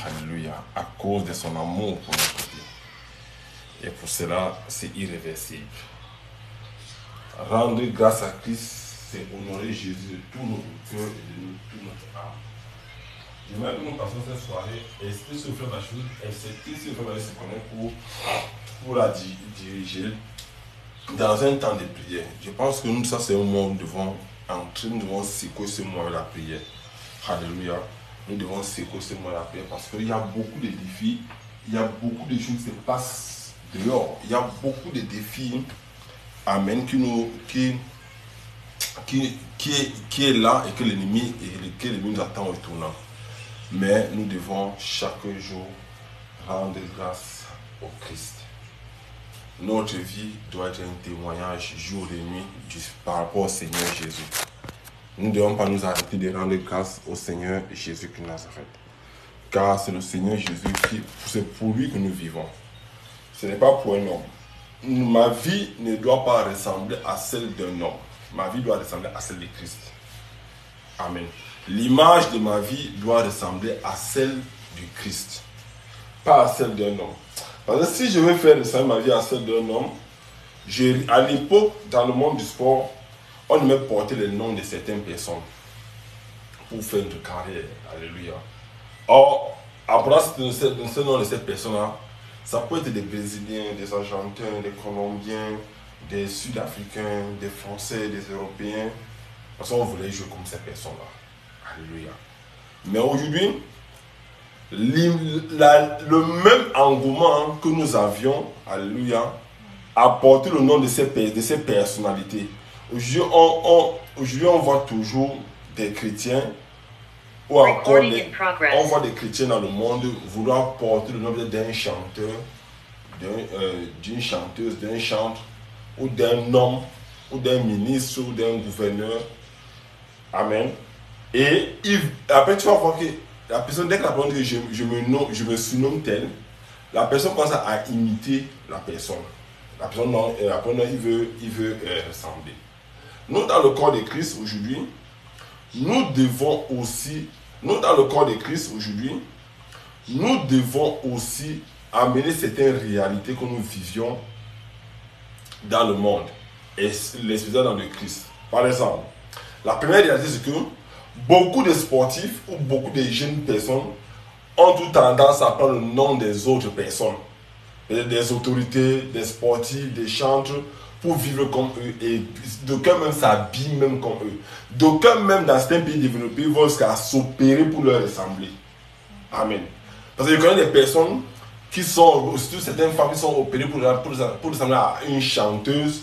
Alléluia. À cause de son amour pour notre vie. Et pour cela, c'est irréversible. Rendre grâce à Christ, c'est honorer Jésus de tout notre cœur et de toute notre âme. J'aimerais que nous passions cette soirée et essayer de faire la chose, essayer de faire se connaître pour la diriger dans un temps de prière. Je pense que nous, ça c'est un moment où nous devons entrer, nous devons secouer ce moment de la prière. Alléluia. Nous devons secouer ce moment de la prière parce qu'il y a beaucoup de défis, il y a beaucoup de choses qui se passent dehors. Il y a beaucoup de défis, amen, qui est là et que l'ennemi nous attend au tournant. Mais nous devons chaque jour rendre grâce au Christ. Notre vie doit être un témoignage jour et nuit par rapport au Seigneur Jésus. Nous ne devons pas nous arrêter de rendre grâce au Seigneur Jésus de Nazareth. Car c'est le Seigneur Jésus c'est pour lui que nous vivons. Ce n'est pas pour un homme. Ma vie ne doit pas ressembler à celle d'un homme. Ma vie doit ressembler à celle de Christ. Amen. L'image de ma vie doit ressembler à celle du Christ. Pas à celle d'un homme. Parce que si je veux faire ressembler ma vie à celle d'un homme, à l'époque, dans le monde du sport, on aimait porter les noms de certaines personnes pour faire une carrière. Alléluia. Or, après ce nom de cette personne-là, ça peut être des Brésiliens, des Argentins, des Colombiens, des Sud-Africains, des Français, des Européens. Parce qu'on voulait jouer comme ces personnes-là. Alléluia. Mais aujourd'hui, le même engouement que nous avions, alléluia, a porté le nom de ces personnalités. Aujourd'hui, on voit toujours des chrétiens, ou encore on voit des chrétiens dans le monde vouloir porter le nom d'un chanteur, d'une chanteuse, d'un chanteur, ou d'un homme, ou d'un ministre, ou d'un gouverneur. Amen. Et après, tu vas voir que la personne, dès que la personne dit je me surnomme tel, la personne commence à imiter la personne. La personne, il veut ressembler. Nous, dans le corps de Christ aujourd'hui, nous devons aussi amener certaines réalités que nous vivions dans le monde et les faisant dans le Christ. Par exemple, la première réalité, c'est que beaucoup de sportifs ou beaucoup de jeunes personnes ont tout tendance à prendre le nom des autres personnes, des autorités, des sportifs, des chantres, pour vivre comme eux, et d'aucuns même s'habillent même comme eux. D'aucuns même dans certains pays développés vont jusqu'à s'opérer pour leur ressembler. Amen. Parce que je connais des personnes qui sont, surtout certaines femmes qui sont opérées pour ressembler à une chanteuse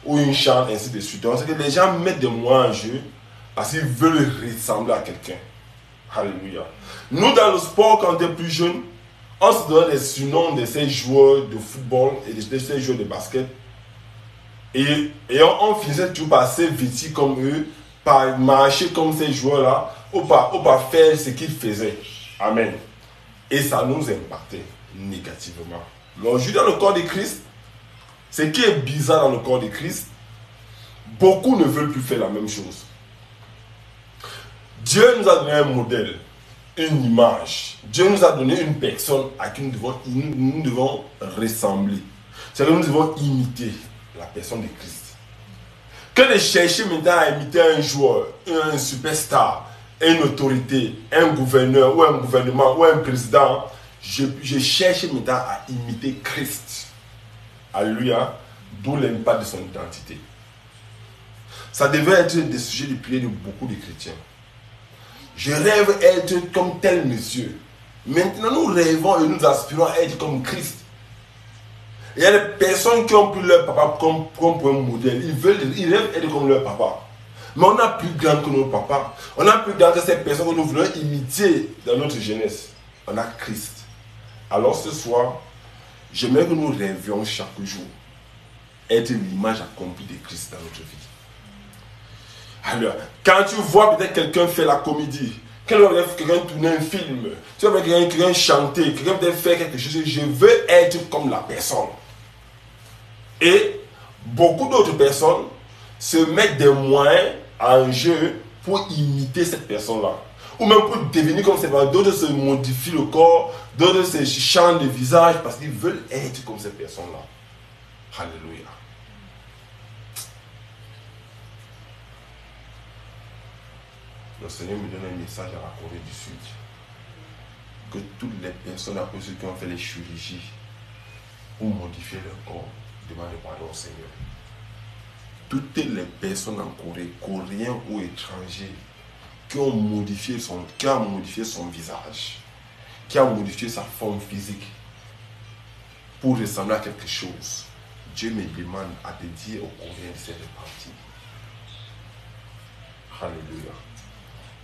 ou une chante, ainsi de suite. Donc c'est que les gens mettent des moyens en jeu parce qu'ils veulent ressembler à quelqu'un. Alléluia. Nous, dans le sport, quand on était plus jeunes, on se donnait des surnoms de ces joueurs de football et de ces joueurs de basket. Et on finissait toujours par se vêtir comme eux, par marcher comme ces joueurs-là, ou par faire ce qu'ils faisaient. Amen. Et ça nous impactait négativement. Mais aujourd'hui, dans le corps de Christ, ce qui est bizarre dans le corps de Christ, beaucoup ne veulent plus faire la même chose. Dieu nous a donné un modèle, une image. Dieu nous a donné une personne à qui nous devons ressembler. C'est-à-dire que nous devons imiter la personne de Christ. Que de chercher maintenant à imiter un joueur, un superstar, une autorité, un gouverneur ou un gouvernement ou un président, je cherche maintenant à imiter Christ. Alléluia. D'où l'impact de son identité. Ça devait être des sujets de prière de beaucoup de chrétiens. Je rêve être comme tel monsieur. Maintenant, nous rêvons et nous aspirons à être comme Christ. Il y a des personnes qui ont pris leur papa comme pour un modèle. Ils rêvent être comme leur papa. Mais on a plus grand que nos papas. On a plus grand que ces personnes que nous voulons imiter dans notre jeunesse. On a Christ. Alors ce soir, j'aimerais que nous rêvions chaque jour être l'image accomplie de Christ dans notre vie. Alors, quand tu vois peut-être quelqu'un faire la comédie, quelqu'un tourner un film, tu vois quelqu'un chanter, quelqu'un peut-être faire quelque chose, je veux être comme la personne. Et beaucoup d'autres personnes se mettent des moyens en jeu pour imiter cette personne-là. ou même pour devenir comme ces personnes. D'autres se modifient le corps, d'autres se changent de visage parce qu'ils veulent être comme ces personnes-là. Alléluia. Le Seigneur me donne un message à la Corée du Sud. Que toutes les personnes, après ceux qui ont fait les chirurgies pour modifier leur corps, demandent pardon au Seigneur. Toutes les personnes en Corée, coréens ou étrangers, qui ont modifié son visage, qui ont modifié sa forme physique pour ressembler à quelque chose, Dieu me demande à te dire aux Coréens de se repentir. Alléluia.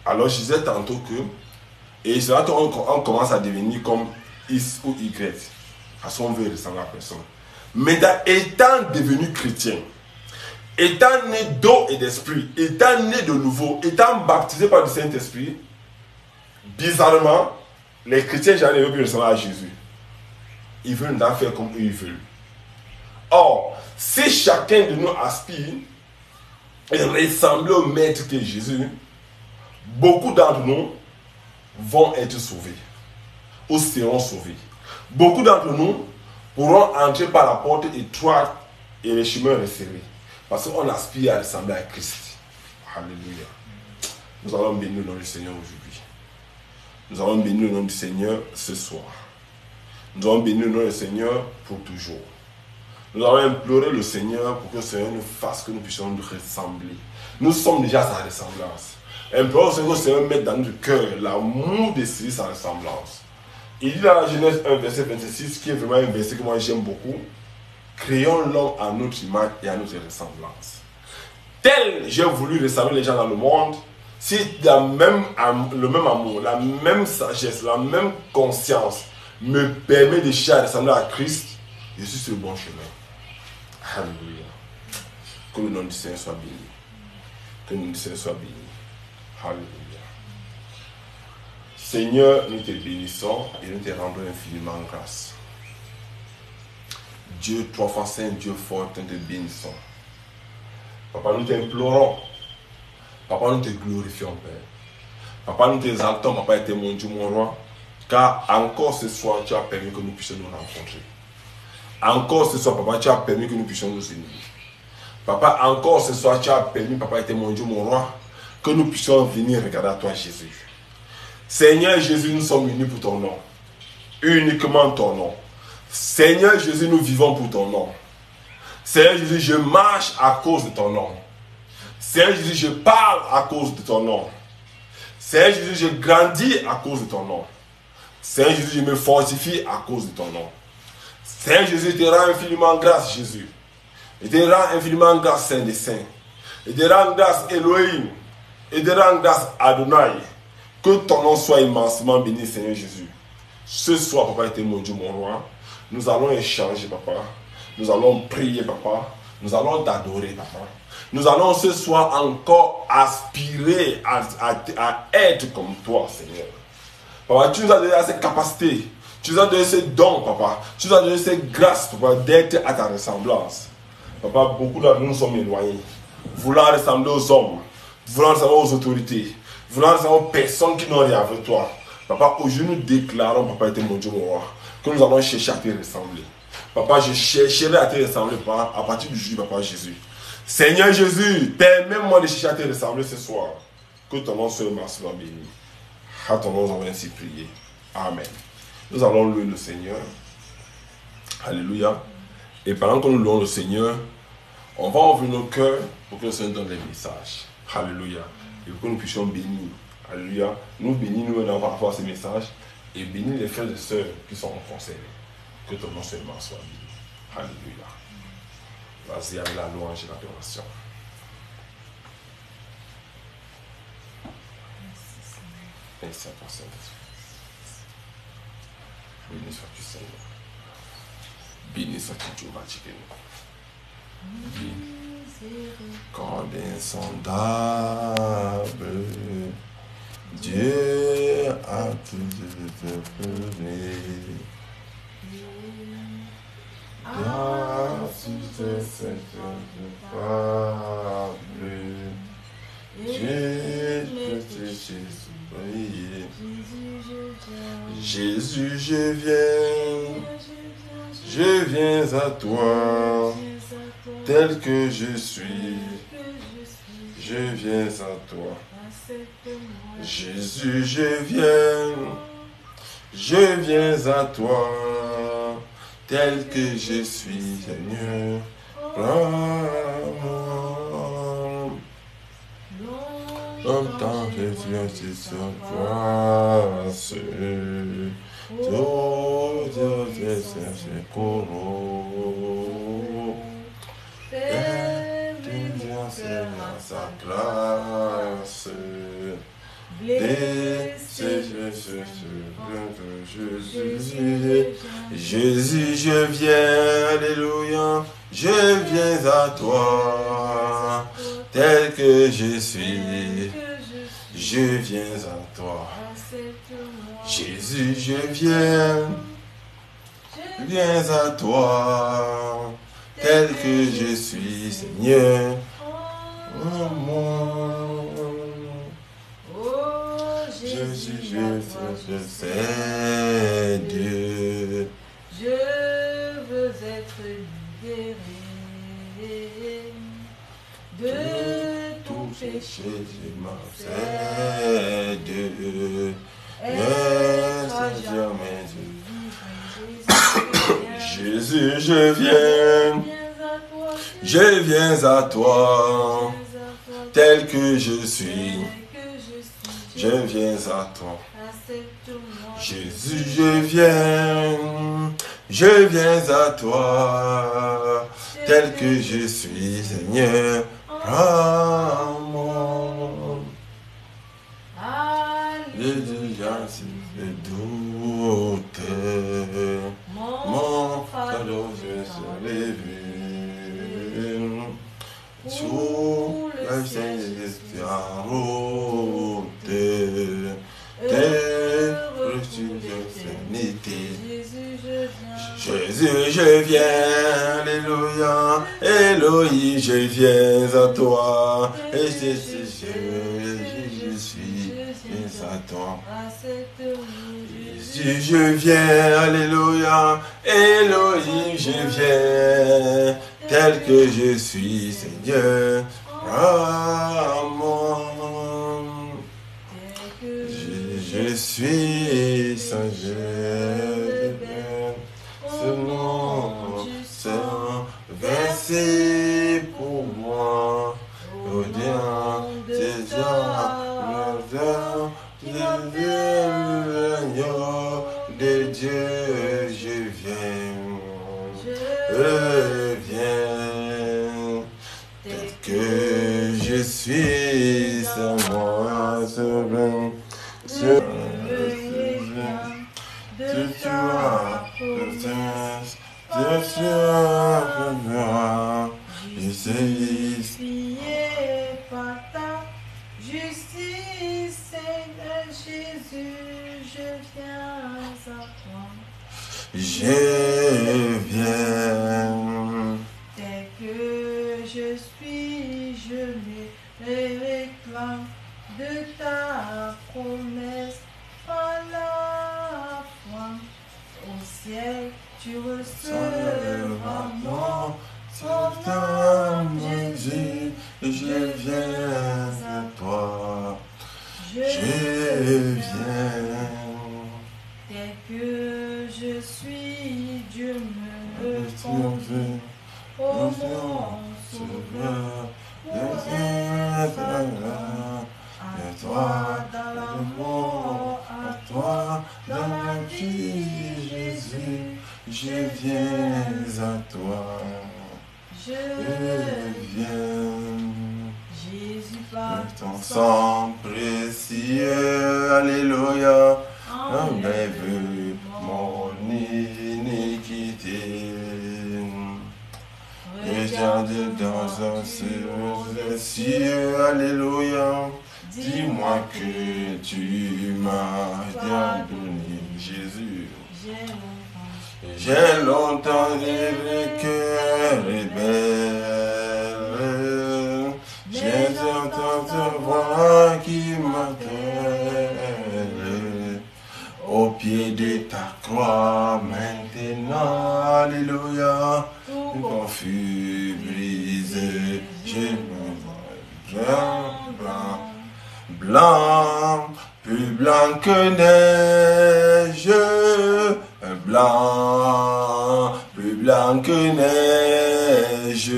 Alors je disais tantôt que, et c'est là qu'on commence à devenir comme X ou Y, parce qu'on veut ressembler à la personne. Mais étant devenu chrétien, étant né d'eau et d'esprit, étant né de nouveau, étant baptisé par le Saint-Esprit, bizarrement, les chrétiens jamais veulent plus ressembler à Jésus. Ils veulent en faire comme eux ils veulent. Or, si chacun de nous aspire et ressemble au maître qui est Jésus, beaucoup d'entre nous vont être sauvés ou seront sauvés. Beaucoup d'entre nous pourront entrer par la porte étroite et les chemins resserrés. Parce qu'on aspire à ressembler à Christ. Alléluia. Nous allons bénir le nom du Seigneur aujourd'hui. Nous allons bénir le nom du Seigneur ce soir. Nous allons bénir le nom du Seigneur pour toujours. Nous allons implorer le Seigneur pour que le Seigneur nous fasse que nous puissions nous ressembler. Nous sommes déjà sa ressemblance. Implorons que le Seigneur mette dans notre cœur l'amour de sa ressemblance. Il dit dans la Genèse 1, verset 26, qui est vraiment un verset que moi j'aime beaucoup. Créons l'homme à notre image et à notre ressemblance. Tel j'ai voulu ressembler les gens dans le monde, si le même amour, la même sagesse, la même conscience me permet de chercher à ressembler à Christ, je suis sur le bon chemin. Alléluia. Que le nom du Seigneur soit béni. Que le nom du Seigneur soit béni. Alléluia. Seigneur, nous te bénissons et nous te rendons infiniment grâce. Dieu, trois fois saint, Dieu fort, nous te bénissons. Papa, nous t'implorons. Papa, nous te glorifions, Père. Papa, nous t'exaltons, Papa, et mon Dieu, mon roi. Car encore ce soir, tu as permis que nous puissions nous rencontrer. Encore ce soir, Papa, tu as permis que nous puissions nous unir. Papa, encore ce soir, tu as permis, Papa, et mon Dieu, mon roi, que nous puissions venir regarder à toi, Jésus. Seigneur Jésus, nous sommes unis pour ton nom. Uniquement ton nom. Seigneur Jésus, nous vivons pour ton nom. Seigneur Jésus, je marche à cause de ton nom. Seigneur Jésus, je parle à cause de ton nom. Seigneur Jésus, je grandis à cause de ton nom. Seigneur Jésus, je me fortifie à cause de ton nom. Seigneur Jésus, je te rends infiniment grâce, Jésus. Je te rends infiniment grâce, Saint des Saints. Je te rends grâce, Elohim. Je te rends grâce, Adonai. Que ton nom soit immensement béni, Seigneur Jésus. Ce soir, Papa, était mon Dieu, mon roi. Nous allons échanger, Papa. Nous allons prier, Papa. Nous allons t'adorer, Papa. Nous allons ce soir encore aspirer à être comme toi, Seigneur. Papa, tu nous as donné ces capacités. Tu nous as donné ces dons, Papa. Tu nous as donné ces grâces, Papa, d'être à ta ressemblance. Papa, beaucoup d'entre nous sommes éloignés. Voulant ressembler aux hommes. Voulant ressembler aux autorités. Voulant ressembler aux personnes qui n'ont rien avec toi. Papa, aujourd'hui nous déclarons, Papa, était mon Dieu, mon roi, que nous allons chercher à te ressembler. Papa, je chercherai à te ressembler, Papa, à partir du jour, Papa Jésus. Seigneur Jésus, permets-moi de chercher à te ressembler ce soir. Que ton nom soit massivement béni. À ton nom, nous avons ainsi prié. Amen. Nous allons louer le Seigneur. Alléluia. Et pendant que nous louons le Seigneur, on va ouvrir nos cœurs pour que le Seigneur donne des messages. Alléluia. Et pour que nous puissions bénir. Alléluia. Nous bénissons nous par rapport à ces messages et bénir les frères et sœurs qui sont concernés. Que ton nom seulement soit béni. Alléluia. Vas-y avec la louange et l'adoration. Merci à toi, Seigneur. Béni sois-tu, Seigneur. Béni sois-tu, Dieu Mathieu. Corde insondable, Dieu a toujours prouvé. Grâce de cette coupable, Dieu te Jésus Oui. Jésus, je viens. Je viens à toi. Tel que je suis. Je viens à toi. Jésus, je viens. Je viens à toi. Tel que je suis, Seigneur. Longtemps je suis sur grâce. Tout Dieu c'est coro. C'est sa grâce. Jésus, je viens, alléluia, je viens à toi, tel que je suis, je viens à toi. Jésus, je viens à toi, tel que je suis, Seigneur. Jésus, je sais Dieu. Je veux être libéré de tout péché, je m'accède. Jésus, je viens à toi, tel que je suis. Je viens à toi. Jésus, je viens à toi, tel que je suis, Seigneur. Prends-moi. Alléluia, le doute. Mon fardeau, je serai vu. Sous le ciel de la route, Jésus, je viens, alléluia, Elohim, je viens à toi, et je suis à toi. Jésus, je viens, alléluia, Elohim, je viens, tel que je suis, Seigneur, moi. Je suis Saint-Jésus, ce nom versé pour moi, au Dieu, de Dieu, je viens, tel que je suis, c'est moi, c'est vrai. Justice, Seigneur Jésus, je viens à toi. Je viens. Tel que je suis, je me réclame de ta promesse par la foi. Au ciel, tu recevras mon âme, Jésus, je viens à toi. Je viens. Tel que je suis, Dieu me conduit. Oh mon sauveur, à toi dans l'amour, à toi dans la vie, Jésus, je viens à toi. je viens. Jésus par Ton sang précieux, alléluia, enlève mon iniquité. Regarde dans un cieux, alléluia, dis-moi que tu m'as donné, Jésus. J'ai longtemps rêvé cœur rebelle. J'ai entendu ta voix qui m'appelle. pied de ta croix maintenant, alléluia. Quand fut brisé, je me vois blanc, blanc, plus blanc que neige, blanc, plus blanc que neige,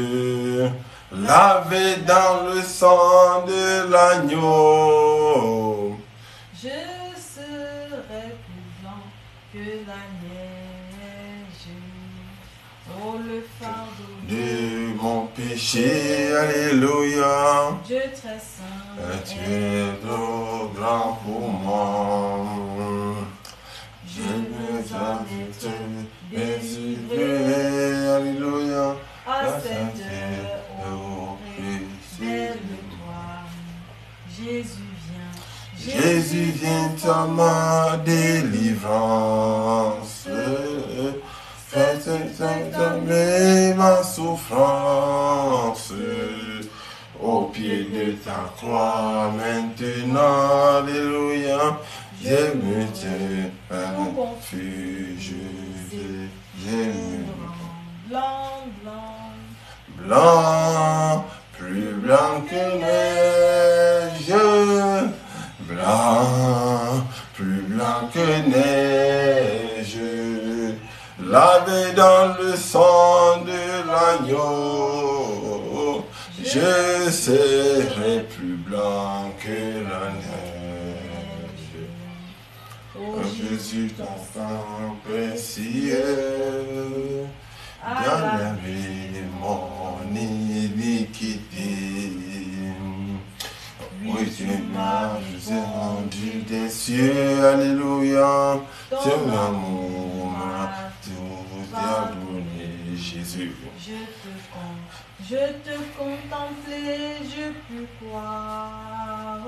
lavé dans le sang de l'agneau. Je serai plus blanc que la neige. Oh, le fardeau De mon péché, alléluia. Dieu très saint, Tu es trop grand pour moi. Je me sens délivré, alléluia. à cette heure, oh, révèle-toi. Jésus vient. Jésus vient à ma délivrance. Faites tomber ma souffrance. Au pied de ta croix maintenant, alléluia. Je me tiens refuge. Blanc, blanc, Blanc, plus blanc que neige. Blanc, plus blanc que neige. Lavé dans le sang de l'agneau. Je serai plus blanc que la neige. oh Jésus, ton sang précieux, viens laver mon iniquité. Oui, tu m'as rendu des cieux, alléluia. Tu l'amour m'a tout donné, Jésus. je te contemplais, je pus croire.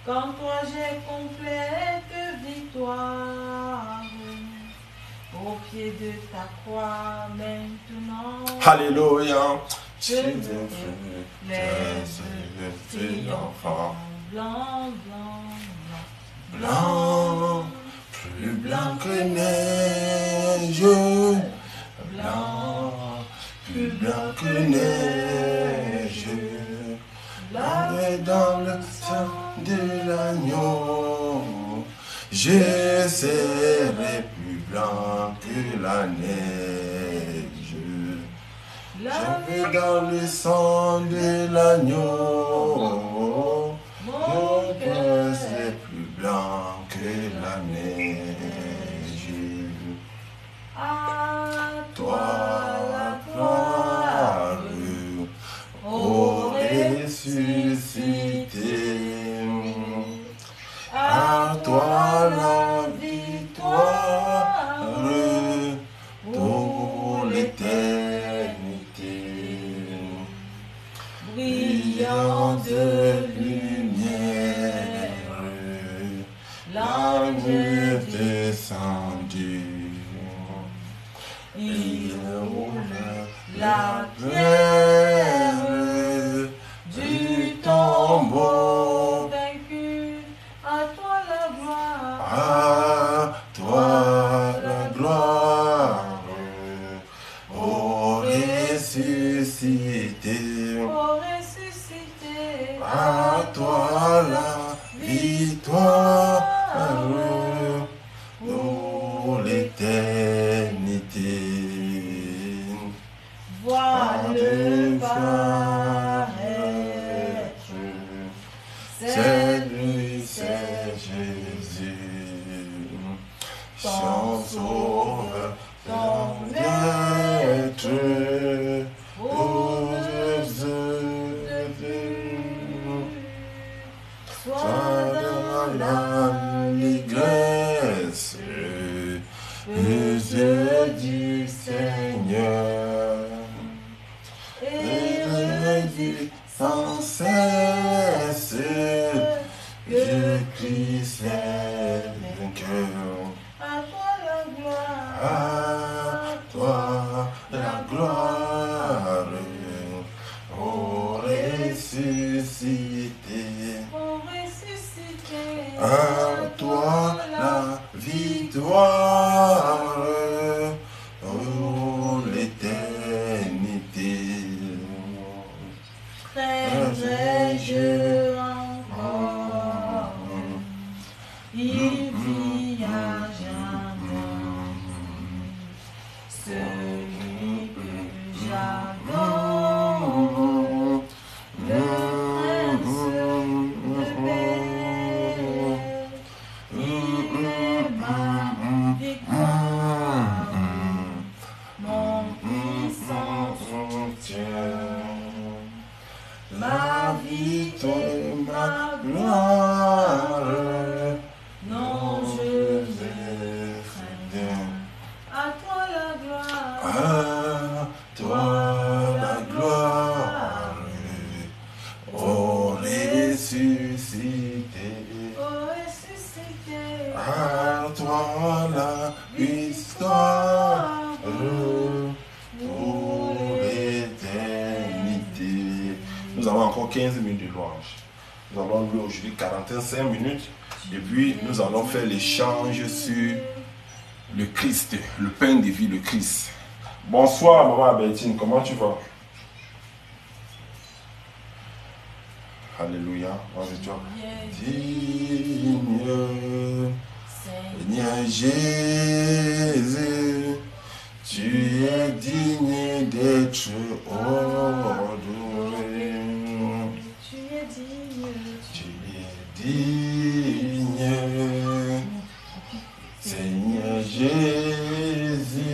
Qu'en toi j'ai complète victoire. Au pied de ta croix maintenant. Alléluia. Je te laisse triomphant. Blanc, blanc, blanc. Blanc, plus blanc que neige. Blanc, plus blanc que neige. Lavé dans le sang de l'agneau. Je serai plus blanc que la neige. Lavé dans le sang de l'agneau. Mon cœur est plus blanc que la neige. À toi la gloire, Ô ressuscité. À toi la victoire pour l'éternité. Brillant de lumière, l'ange descendu. Il roule la pierre du tombeau. vaincu, à toi la gloire. À toi la gloire, ô ressuscité. Pour ressusciter. À toi la victoire pour l'éternité. Vois-le paraître. C'est lui, c'est Jésus, son sauveur, ton maître, ô Jésus. Sois dans l'allégresse, yeux du Seigneur, et dis sans cesse que Christ est vainqueur. À toi la gloire. À toi la gloire, ô ressuscité. Pour ressusciter. À toi la vie. victoire, oh l'éternité. Très-je encore, il vit à jamais, celui que j'adore, le prince de paix, il est ma victoire, mon puissant soutien. Ma victoire, ma gloire, non je vais rien. À toi la gloire, À toi la gloire, oh ressuscité. oh ressuscité, À toi la victoire, pour l'éternité. Nous avons encore 15 minutes de louange. Nous allons louer aujourd'hui 45 minutes. Et puis nous allons faire l'échange sur le Christ, le pain de vie, le Christ. Bonsoir maman Albertine, comment tu vas? Alléluia. Digne Seigneur Jésus, tu es digne d'être adoré. tu es digne, Tu es digne, Seigneur Jésus,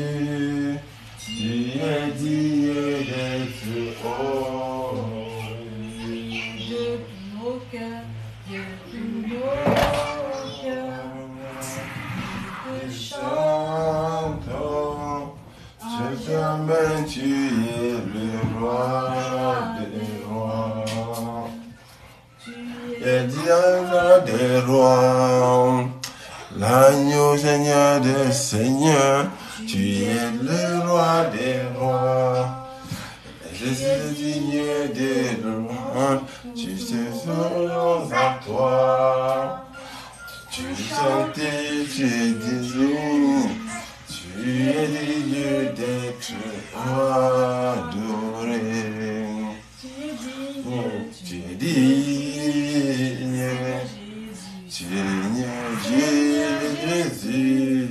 tu es digne d'être adoré. de tous nos cœurs, de tous nos cœurs, que Chantons, je t'aime, tu es le roi des rois. tu Et Dieu des rois, l'agneau Seigneur des seigneurs, tu es le roi des rois. Jésus est digne des louanges, tu sais selon à toi. Tu es chanté, tu es digne, tu es digne d'être adoré. es digne, Tu es digne, Seigneur Jésus,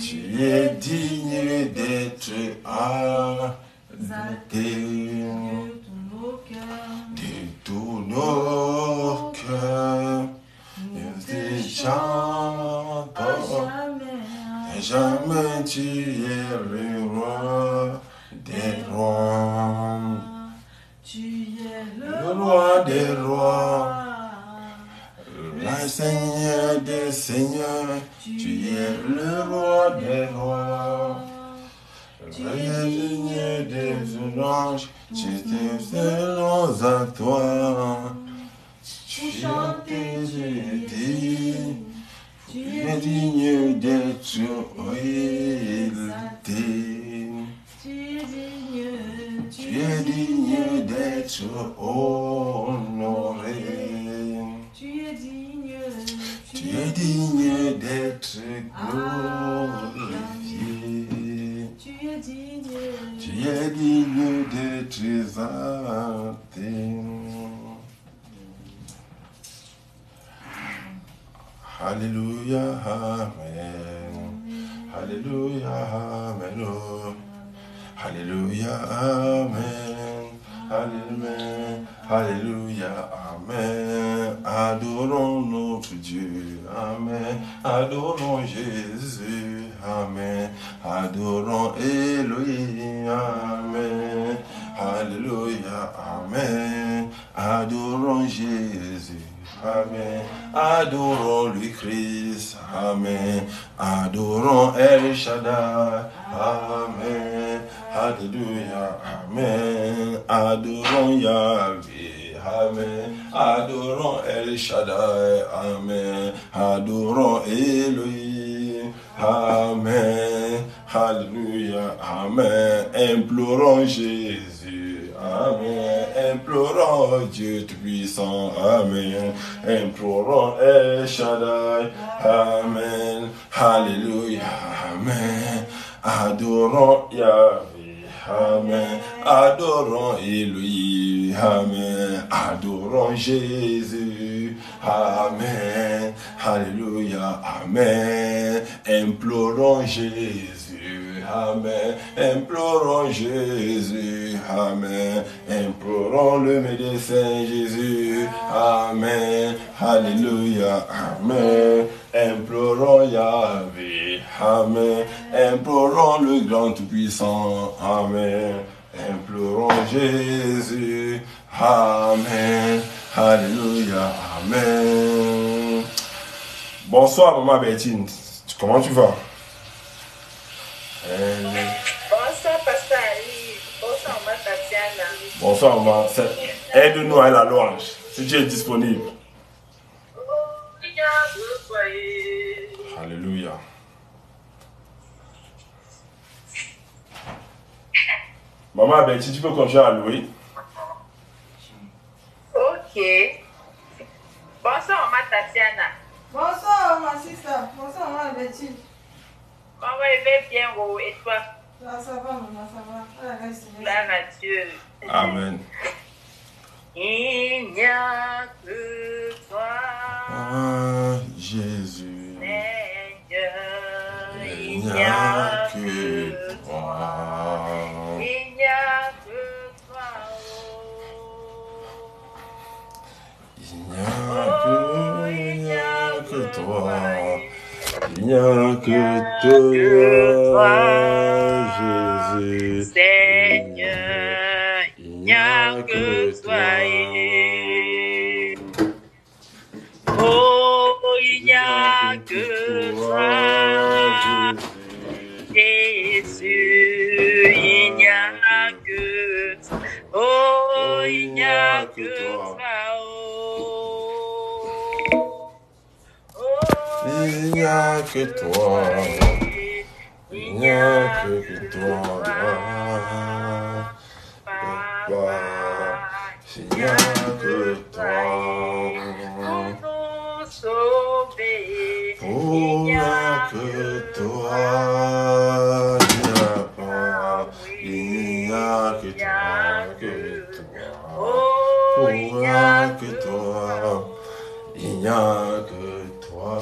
tu es digne d'être exalté. De tous nos cœurs, nous te chantons. Et jamais tu es le roi des rois. tu es Le roi des rois, le Seigneur des seigneurs, tu es le roi des rois. Le digne des anges, tu es selon à toi. Tu es digne d'être exalté. Tu es digne d'être honoré. Tu es digne, Tu es digne d'être glorifié. tu es digne, Tu es digne d'être exalté. Alléluia, Amen. Alléluia, Amen. Oh. Alléluia, Amen. Amen. Alléluia, Amen. Adorons notre Dieu, Amen. Adorons Jésus, Amen. Adorons Elohim, Amen. Alléluia, Amen. Adorons Jésus, Amen. Adorons le Christ, Amen. Adorons El Shaddai, Amen. Alléluia, Amen. Adorons Yahweh, Amen. Adorons El Shaddai, Amen. Adorons Elohim, Amen. Alléluia, Amen. Implorons Jésus, Amen. implorons Dieu Tout-Puissant, Amen. Implorons El Shaddai, Amen. Alléluia, Amen. Adorons Yahvé, Amen. Adorons Elohim, Amen. Adorons Jésus, Amen. Alléluia, Amen. Implorons Jésus, Amen. Implorons Jésus, Amen. Implorons le médecin Jésus, Amen. Alléluia, Amen. Implorons Yahvé, Amen. Implorons le grand tout-puissant, Amen. Implorons Jésus, Amen. Alléluia, Amen. Bonsoir, maman Bertine. Comment tu vas? Bonsoir, Pasteur Ali. Bonsoir, maman Tatiana. Bonsoir, maman. Aide-nous à la louange, si tu es disponible. Alléluia. Maman Bertine, tu peux continuer à louer? Ok. Bonsoir, maman Tatiana. Bonsoir, ma sister. Bonsoir, maman Betty. Comment il va bien, oh, et toi? Ça va, maman, ça va. Ah, reste bien. Gloire à Dieu. Amen. Il n'y a que toi, Ah, Jésus. Seigneur. Il n'y a que toi. Il n'y a que toi, Il n'y a que toi. Il n'y a que toi, Jésus. Seigneur, il n'y a que toi. Oh, il n'y a que toi, Jésus, il n'y a que toi. Oh, il n'y a que toi. Il n'y a que toi. Il n'y a que toi. Papa, il n'y a que toi. Pour nous sauver, Il n'y a que toi. Il n'y a que toi. Oh, Il n'y a que toi. Il n'y a que toi,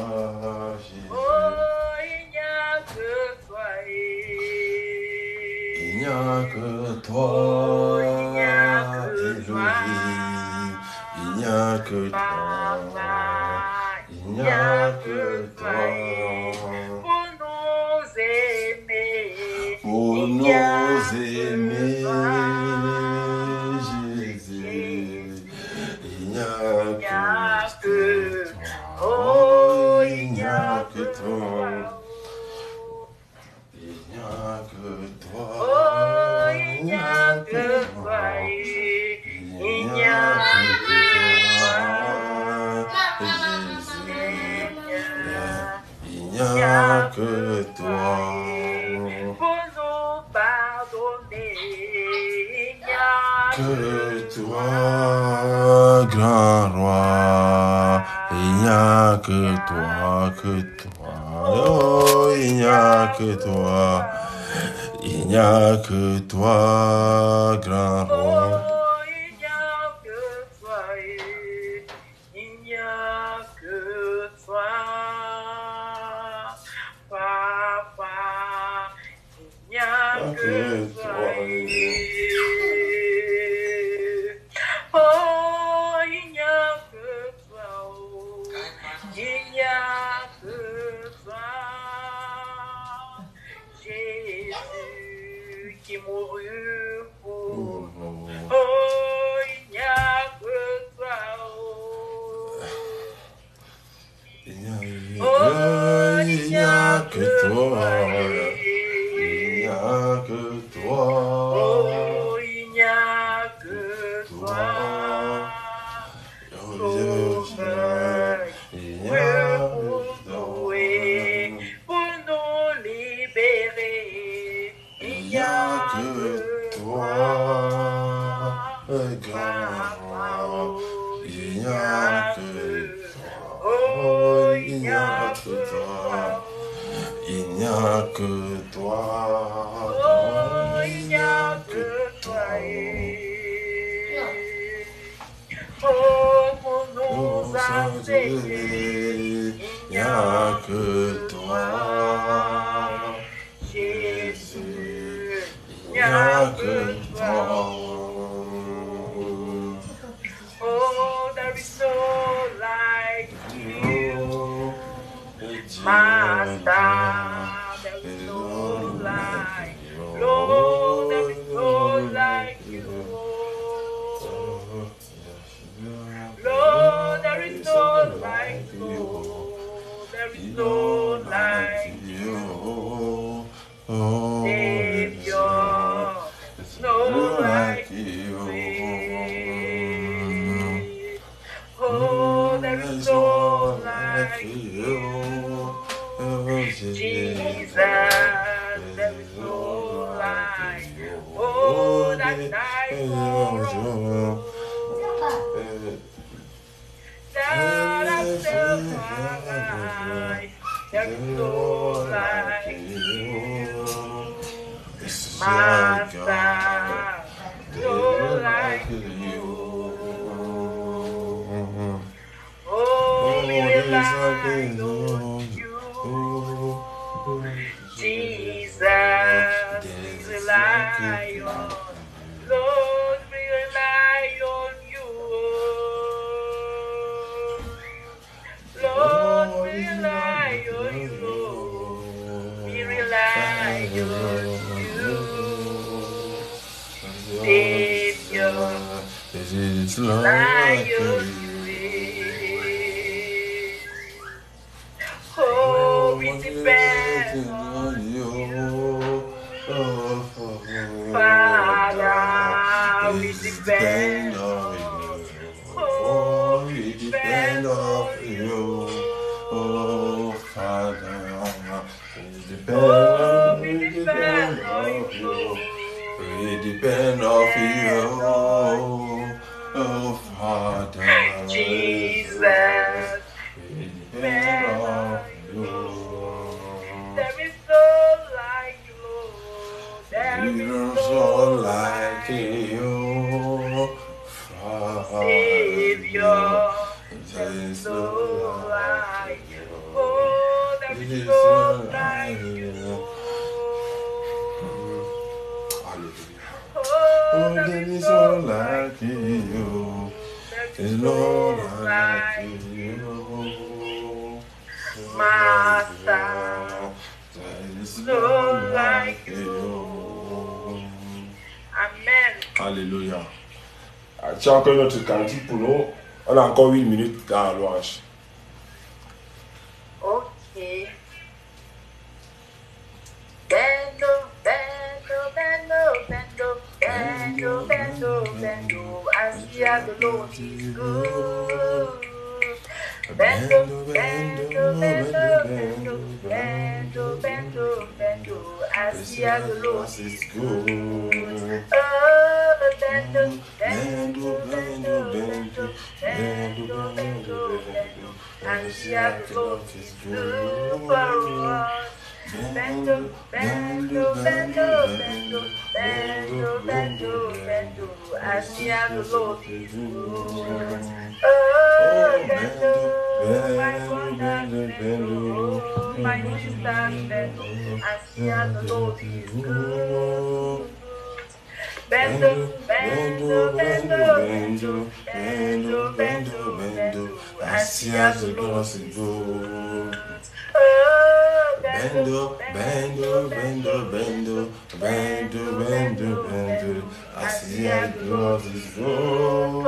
Jésus. Oh, il n'y a que toi. Il n'y a que toi, Elohim. Il n'y a que toi. Il n'y a que toi. Pour nous aimer. Pour nous aimer, Jésus. Il n'y a que toi. Oh, il n'y a que toi. Il n'y a que toi. Oh, il n'y a que toi. Il n'y a que toi. Jésus. Il n'y a que toi. Pour nous pardonner. Il n'y a Que toi, grand roi. Il n'y a que toi. Oh, il n'y a que toi. Il n'y a que toi, grand roi. Oh, il n'y a que toi, il n'y a que toi, Papa, il n'y a que toi. Oh, il n'y a que toi, oh, il n'y a que toi, Jésus qui mourut pour nous. Oh, n'y a que toi. Oh, il n'y a que toi. Oh, pour nous enseigner, Il n'y a que toi. Jésus, Il n'y a que toi. Oh, there is no like you, Master. There is no like you, Lord. There is no like you, Lord. There is no like you, there is no like you, Savior. There's no like you. Oh, there is no like you, Jesus. There is no like you. Oh, that died for us. That has saved my life. There is no like you, Master. No like you. Oh, we rely on you, Jesus. We rely on, Lord. We rely on you, Lord. We rely on you, Lord. We rely on you, Savior. Rely on you. Oh, we depend on you, Father. We depend on you. Oh, we depend on you, Father. oh, we depend on you. We depend on you, oh Father. Jesus. We depend on you. There is no like you, Lord. There is no like you, Savior. There is no like you. Oh, there is no like you. Oh, there is no like you. There is no like you, Master. There is no like you. Amen. Alléluia. Tiens encore notre cantique pour nous. On a encore 8 minutes dans la louange. Ok. Bendo, bendo, bendo, bendo, bendo, bendo, bendo. As we are the Lord is good. Bendo, bendo, bendo, bendo, bendo, bendo, bendo. As we are the Lord is good. Oh, bendo, bendo, bendo, bendo, bendo, bendo, bendo. As we are the Lord is good for us. Bendo, bendo, bendo, bendo, bendo, bendo, bendo. As we are the Lord is good. Oh, bendo, my brother, bendo, my sister, bendo. As we are the Lord is good. Bendo, bendo, bendo, bendo, bendo, bendo, bendo. As we are the Lord is good. Oh, Bendo, bendo, bendo, bendo, bendo, bendo, bendo. I see how the Lord is good.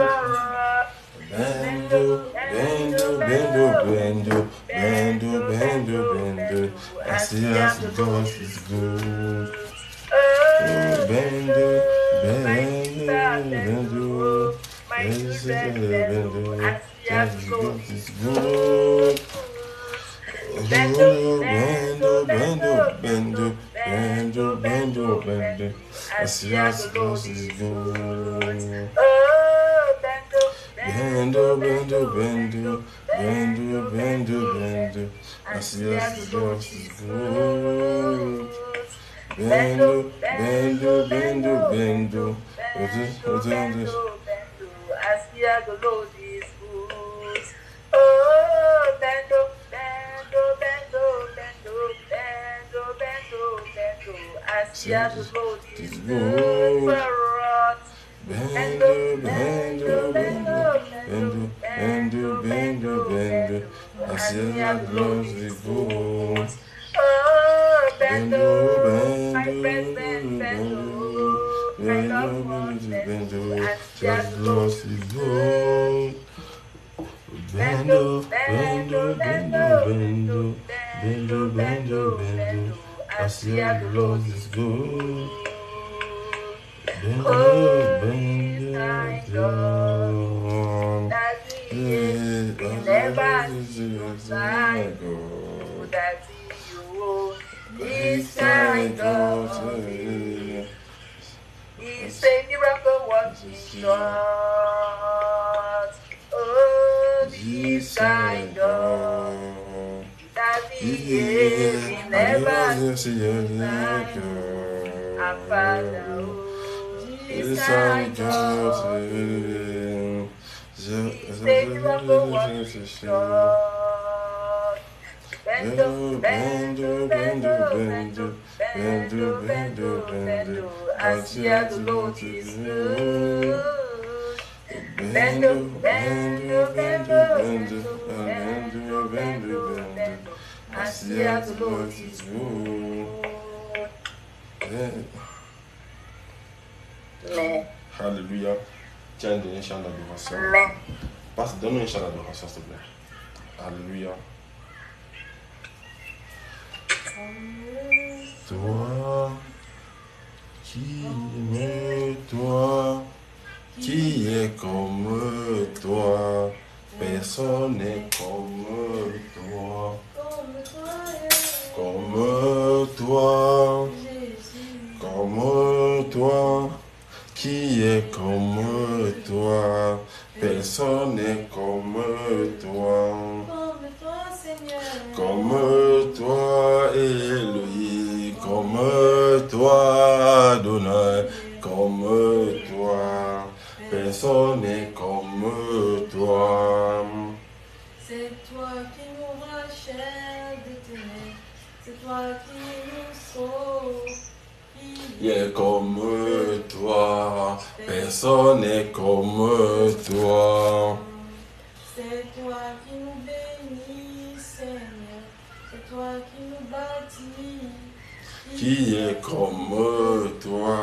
Bendo, bendo, bendo, bendo, bendo, bendo, bendo. I see how the Lord is good. Bendo, bendo, bendo, bendo, I see how the Lord is good. Bendo, bendo, bendo, bendo, bendo, bendo, bendo. I see how the Lord is good. Bendo, bendo, bendo, bendo, bendo, bendo. I see how the Lord is good. bendo, bendo, bendo, bendo, bendo, bendo, I see the Lord is good. Oh, bendo, bendo, bendo, bendo, bendo, bendo, bendo, I see the Lord is good for us. Bendo, bendo, bendo, bendo, bendo, bendo, bendo, I see the Lord is good. Oh, bendo, my friends, bendo, I love one bendo, I see the Lord is good. Bendo, bendo, bendo, bendo, bendo, bendo, bendo, I see the Lord is good. Oh, bendo, bendo, that he never leaves my God, that he is kind of me. He's a miracle working God. Oh, this kind of that he is, he never leaves my God. Our Father, oh, this kind of me. He's a miracle working God. Bendo, bendo, bendo, bendo, bendo, bendo, bendo, I see the Lord is good. Bendo, bendo, bendo, bendo, bendo, bendo, bendo, I see the Lord is good. Amen. Alléluia. Tiens, donne un chant d'adoration. Amen. Passe, donne un chant d'adoration, s'il te plaît. Alléluia. Toi qui aimes, toi qui est comme toi, personne n'est comme toi, comme toi, comme toi, qui est comme toi, personne n'est comme toi. Comme toi, Elohim, comme toi, Adonai, comme toi, personne n'est comme toi. C'est toi qui nous rachètes de ténèbres, c'est toi qui nous sauves. Il est comme toi, personne n'est comme toi. C'est toi qui nous bénis, Seigneur, c'est toi qui nous bâtis. Qui est comme toi,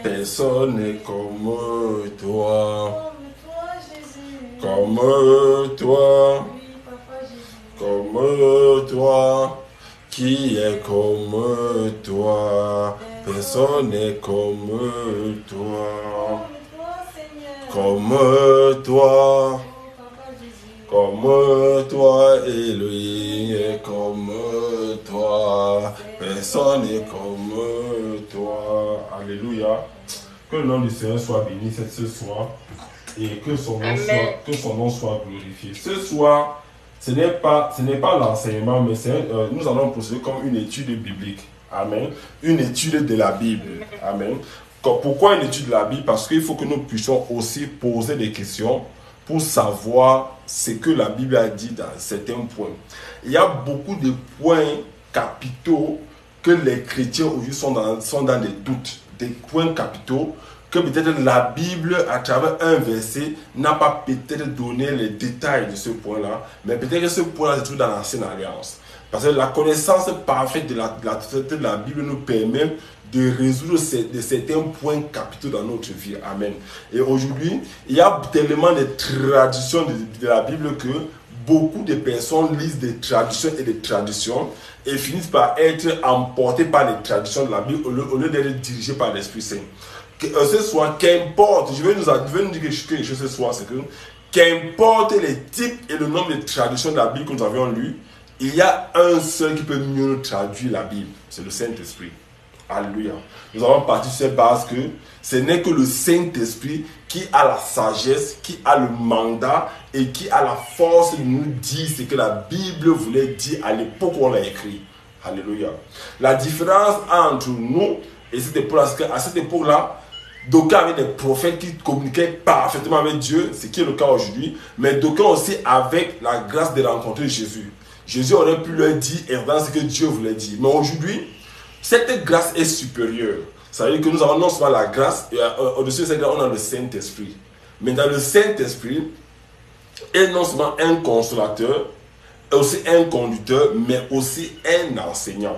personne n'est comme toi. Comme toi, Jésus. Comme toi, Oui, Papa Jésus. comme toi, qui est comme toi, personne n'est comme toi. Comme toi, Seigneur. Comme toi, Oh, Papa Jésus. comme toi, Elohim, et comme toi, personne n'est comme toi. Alléluia. Que le nom du Seigneur soit béni ce soir et que son nom soit glorifié. Ce soir, ce n'est pas l'enseignement, mais nous allons procéder comme une étude biblique. Amen. Une étude de la Bible. Amen. Pourquoi une étude de la Bible? Parce qu'il faut que nous puissions aussi poser des questions pour savoir ce que la Bible a dit dans certains points. Il y a beaucoup de points capitaux que les chrétiens aujourd'hui sont dans des doutes, des points capitaux que peut-être la Bible, à travers un verset, n'a pas peut-être donné les détails de ce point-là, mais peut-être que ce point-là se trouve dans l'Ancienne Alliance. Parce que la connaissance parfaite de la Bible nous permet de résoudre certains points capitaux dans notre vie. Amen. Et aujourd'hui, il y a tellement de traditions de la Bible que beaucoup de personnes lisent des traditions et finissent par être emportées par les traditions de la Bible au lieu d'être dirigées par l'Esprit Saint. Ce soir, qu'importe, je vais nous dire quelque chose ce soir, c'est que qu'importe les types et le nombre de traditions de la Bible que nous avions lues, il y a un seul qui peut mieux traduire la Bible, c'est le Saint-Esprit. Alléluia. Nous avons parti sur cette base que ce n'est que le Saint-Esprit qui a la sagesse, qui a le mandat et qui a la force de nous dire ce que la Bible voulait dire à l'époque où on l'a écrit. Alléluia. La différence entre nous et cette époque-là, c'est qu'à cette époque-là, d'aucuns avaient des prophètes qui communiquaient parfaitement avec Dieu, ce qui est le cas aujourd'hui, mais d'aucuns aussi avec la grâce de rencontrer Jésus. Jésus aurait pu leur dire exactement ce que Dieu voulait dire. Mais aujourd'hui, cette grâce est supérieure. Ça veut dire que nous avons non seulement la grâce, et au-dessus de cette grâce, on a le Saint-Esprit. Mais dans le Saint-Esprit, est non seulement un consolateur, aussi un conducteur, mais aussi un enseignant.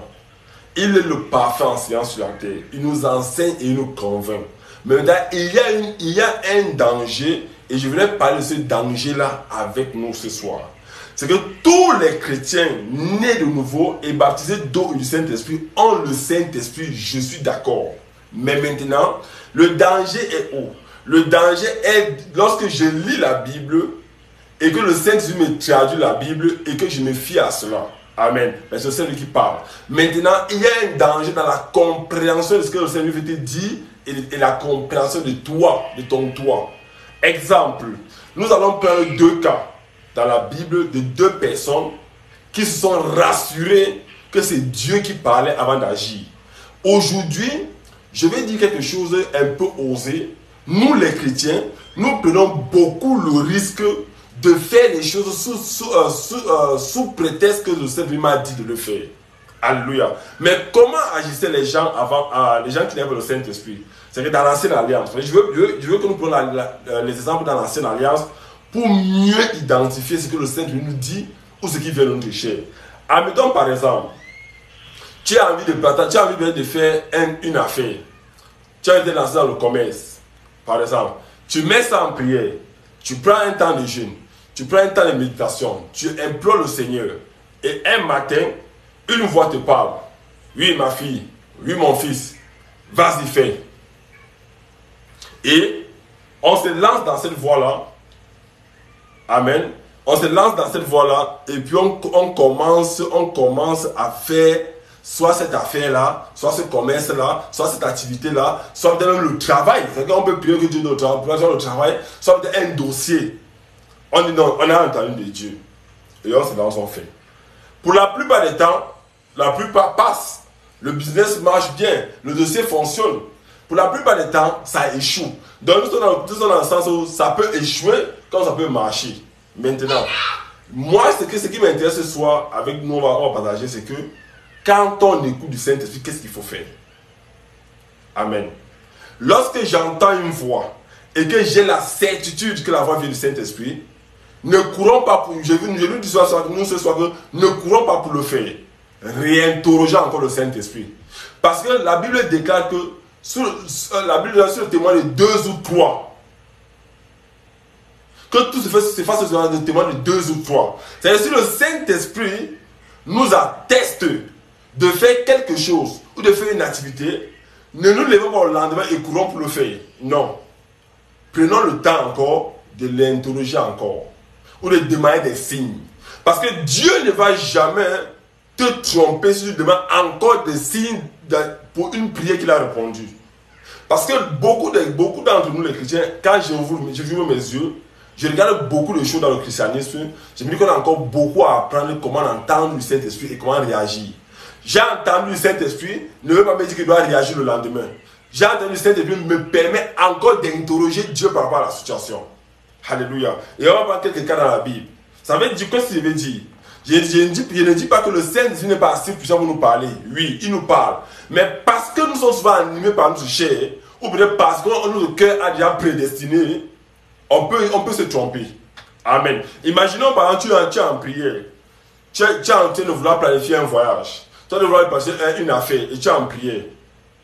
Il est le parfait enseignant sur la terre. Il nous enseigne et il nous convainc. Mais maintenant, il y a un danger, et je voulais parler de ce danger-là avec nous ce soir. C'est que tous les chrétiens nés de nouveau et baptisés d'eau et du Saint-Esprit ont le Saint-Esprit, je suis d'accord. Mais maintenant, le danger est où? Le danger est lorsque je lis la Bible et que le Saint-Esprit me traduit la Bible et que je me fie à cela. Amen. Mais c'est celui qui parle. Maintenant, il y a un danger dans la compréhension de ce que le Seigneur veut te dire et la compréhension de toi, de ton toi. Exemple, nous allons prendre deux cas dans la Bible de deux personnes qui se sont rassurées que c'est Dieu qui parlait avant d'agir. Aujourd'hui, je vais dire quelque chose un peu osé. Nous les chrétiens, nous prenons beaucoup le risque de faire les choses sous prétexte que le Seigneur m'a dit de le faire. Alléluia. Mais comment agissaient les gens avant, les gens qui n'avaient le Saint-Esprit? C'est que dans l'Ancienne Alliance, je veux que nous prenions les exemples dans l'Ancienne Alliance pour mieux identifier ce que le Seigneur nous dit ou ce qui vient nous déchirer. Admettons par exemple, tu as envie de faire une affaire. Tu as été lancé dans le commerce. Par exemple, tu mets ça en prière. Tu prends un temps de jeûne. Tu prends un temps de méditation. Tu implores le Seigneur. Et un matin, une voix te parle. Oui, ma fille. Oui, mon fils. Vas-y, fais. Et on se lance dans cette voie-là. Amen. On se lance dans cette voie-là. Et puis on commence à faire soit cette affaire-là, soit ce commerce-là, soit cette activité-là, soit même le travail. C'est-à-dire qu'on peut prier que Dieu nous travaille, le travail, soit un dossier. On dit non, on a entendu de Dieu. Et on se lance, on fait. Pour la plupart des temps, la plupart passent. Le business marche bien, le dossier fonctionne. Pour la plupart des temps, ça échoue. Donc nous sommes dans le sens où ça peut échouer comme ça peut marcher. Maintenant, moi, ce qui m'intéresse ce soir, avec nous, on va partager, c'est que quand on écoute du Saint-Esprit, qu'est-ce qu'il faut faire? Amen. Lorsque j'entends une voix et que j'ai la certitude que la voix vient du Saint-Esprit, ne courons pas pour... Je lui dis ce soir que ne courons pas pour le faire. Réinterrogeons encore le Saint-Esprit. Parce que la Bible déclare que la Bible est sur le témoin de 2 ou 3. Que tout se fasse sur le témoin de 2 ou 3. C'est-à-dire si le Saint-Esprit nous atteste de faire quelque chose ou de faire une activité, ne nous levons pas au lendemain et courons pour le faire. Non. Prenons le temps encore de l'interroger encore ou de demander des signes. Parce que Dieu ne va jamais te tromper si tu demandes encore des signes pour une prière qu'il a répondu. Parce que beaucoup d'entre nous les chrétiens, quand j'ouvre mes yeux, je regarde beaucoup de choses dans le christianisme, je me dis qu'on a encore beaucoup à apprendre comment entendre le Saint-Esprit et comment réagir. J'ai entendu le Saint-Esprit, ne veut pas me dire qu'il doit réagir le lendemain. J'ai entendu le Saint-Esprit me permet encore d'interroger Dieu par rapport à la situation. Alléluia. Et on va prendre quelques cas dans la Bible. Ça veut dire, qu'est-ce que ça veut dire? Je ne dis pas que le Saint-Esprit n'est pas assez puissant pour nous parler. Oui, il nous parle. Mais parce que nous sommes souvent animés par notre chair, ou peut-être parce que notre cœur a déjà prédestiné, on peut se tromper. Amen. Imaginons par exemple, tu es en prière. Tu es en train de vouloir planifier un voyage. Tu es en train de vouloir passer une affaire et tu es en prière.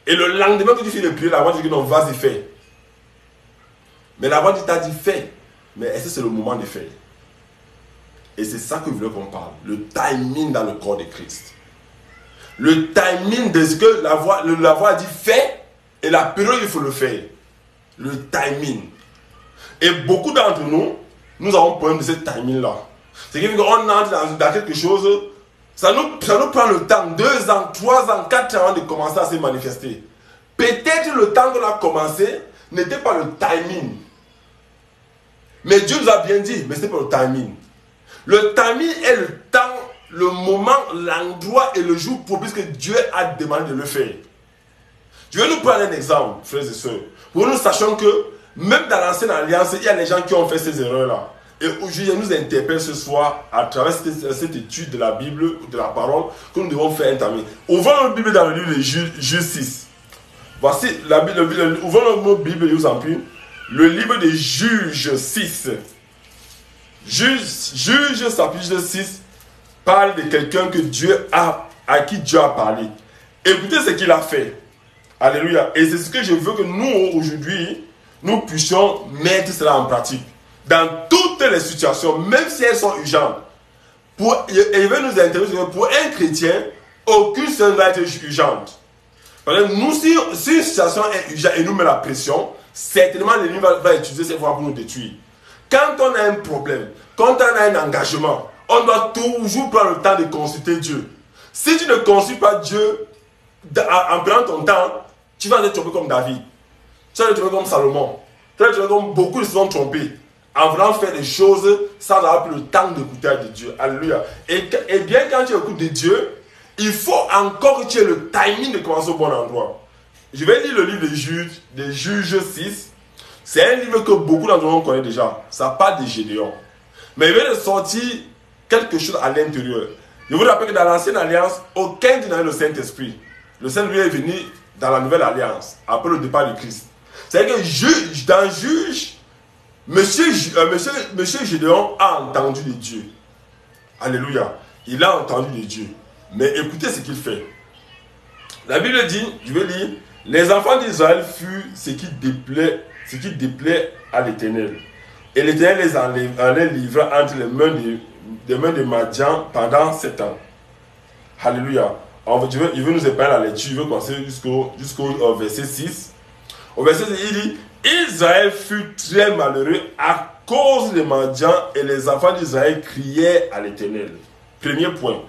Et le lendemain que tu finis de prier, la voix dit que non, vas-y, fais. Mais la voix t'a dit fais. Mais est-ce que c'est le moment de faire? Et c'est ça que je veux qu'on parle. Le timing dans le corps de Christ. Le timing de ce que la voix a dit fais et la période où il faut le faire. Le timing. Et beaucoup d'entre nous, nous avons problème de ce timing-là. C'est-à-dire qu'on entre dans quelque chose, ça nous prend le temps, 2 ans, 3 ans, 4 ans de commencer à se manifester. Peut-être le temps qu'on a commencé n'était pas le timing. Mais Dieu nous a bien dit, mais ce n'est pas le timing. Le timing est le moment, l'endroit et le jour propice que Dieu a demandé de le faire. Je vais nous prendre un exemple, frères et sœurs, pour que nous sachions que même dans l'ancienne alliance, il y a des gens qui ont fait ces erreurs-là. Et aujourd'hui, je nous interpelle ce soir à travers cette étude de la Bible, de la parole, que nous devons faire entamer. Ouvrons notre Bible dans le livre de Juge 6. Voici, ouvrons notre Bible, je vous en prie. Le livre de Juge 6. Juge, chapitre 6, parle de quelqu'un à qui Dieu a parlé. Écoutez ce qu'il a fait. Alléluia. Et c'est ce que je veux que nous, aujourd'hui, nous puissions mettre cela en pratique. Dans toutes les situations, même si elles sont urgentes. Et il veut nous intéresser, pour un chrétien, aucune seule ne va être urgente. Parce que nous, si une situation est urgente et nous met la pression, certainement l'ennemi va utiliser cette voie pour nous détruire. Quand on a un problème, quand on a un engagement, on doit toujours prendre le temps de consulter Dieu. Si tu ne consultes pas Dieu, en prenant ton temps, tu vas être trompé comme David. Tu vas être trompé comme Salomon. Tu vas être trompé comme beaucoup de se sont trompés. En voulant faire des choses sans avoir pris le temps d'écouter de Dieu. Alléluia. Et bien quand tu écoutes de Dieu, il faut encore que tu aies le timing de commencer au bon endroit. Je vais lire le livre de Juges 6. C'est un livre que beaucoup d'entre nous connaissent déjà. Ça parle de Gédéon. Mais il vient de sortir quelque chose à l'intérieur. Je vous rappelle que dans l'ancienne alliance, aucun n'avait le Saint-Esprit. Le Saint-Esprit est venu dans la nouvelle alliance, après le départ de Christ. C'est-à-dire que dans Juge, Monsieur Gédéon a entendu de Dieu. Alléluia. Il a entendu de Dieu. Mais écoutez ce qu'il fait. La Bible dit, je vais lire, les enfants d'Israël furent ce qui déplaît à l'Éternel. Et l'Éternel les livra entre les mains de Madian pendant 7 ans. Alléluia. Il veut nous épargner la lecture, il veut commencer jusqu'au verset 6. Au verset 6, il dit, Israël fut très malheureux à cause des mendiants et les enfants d'Israël criaient à l'Éternel. Premier point.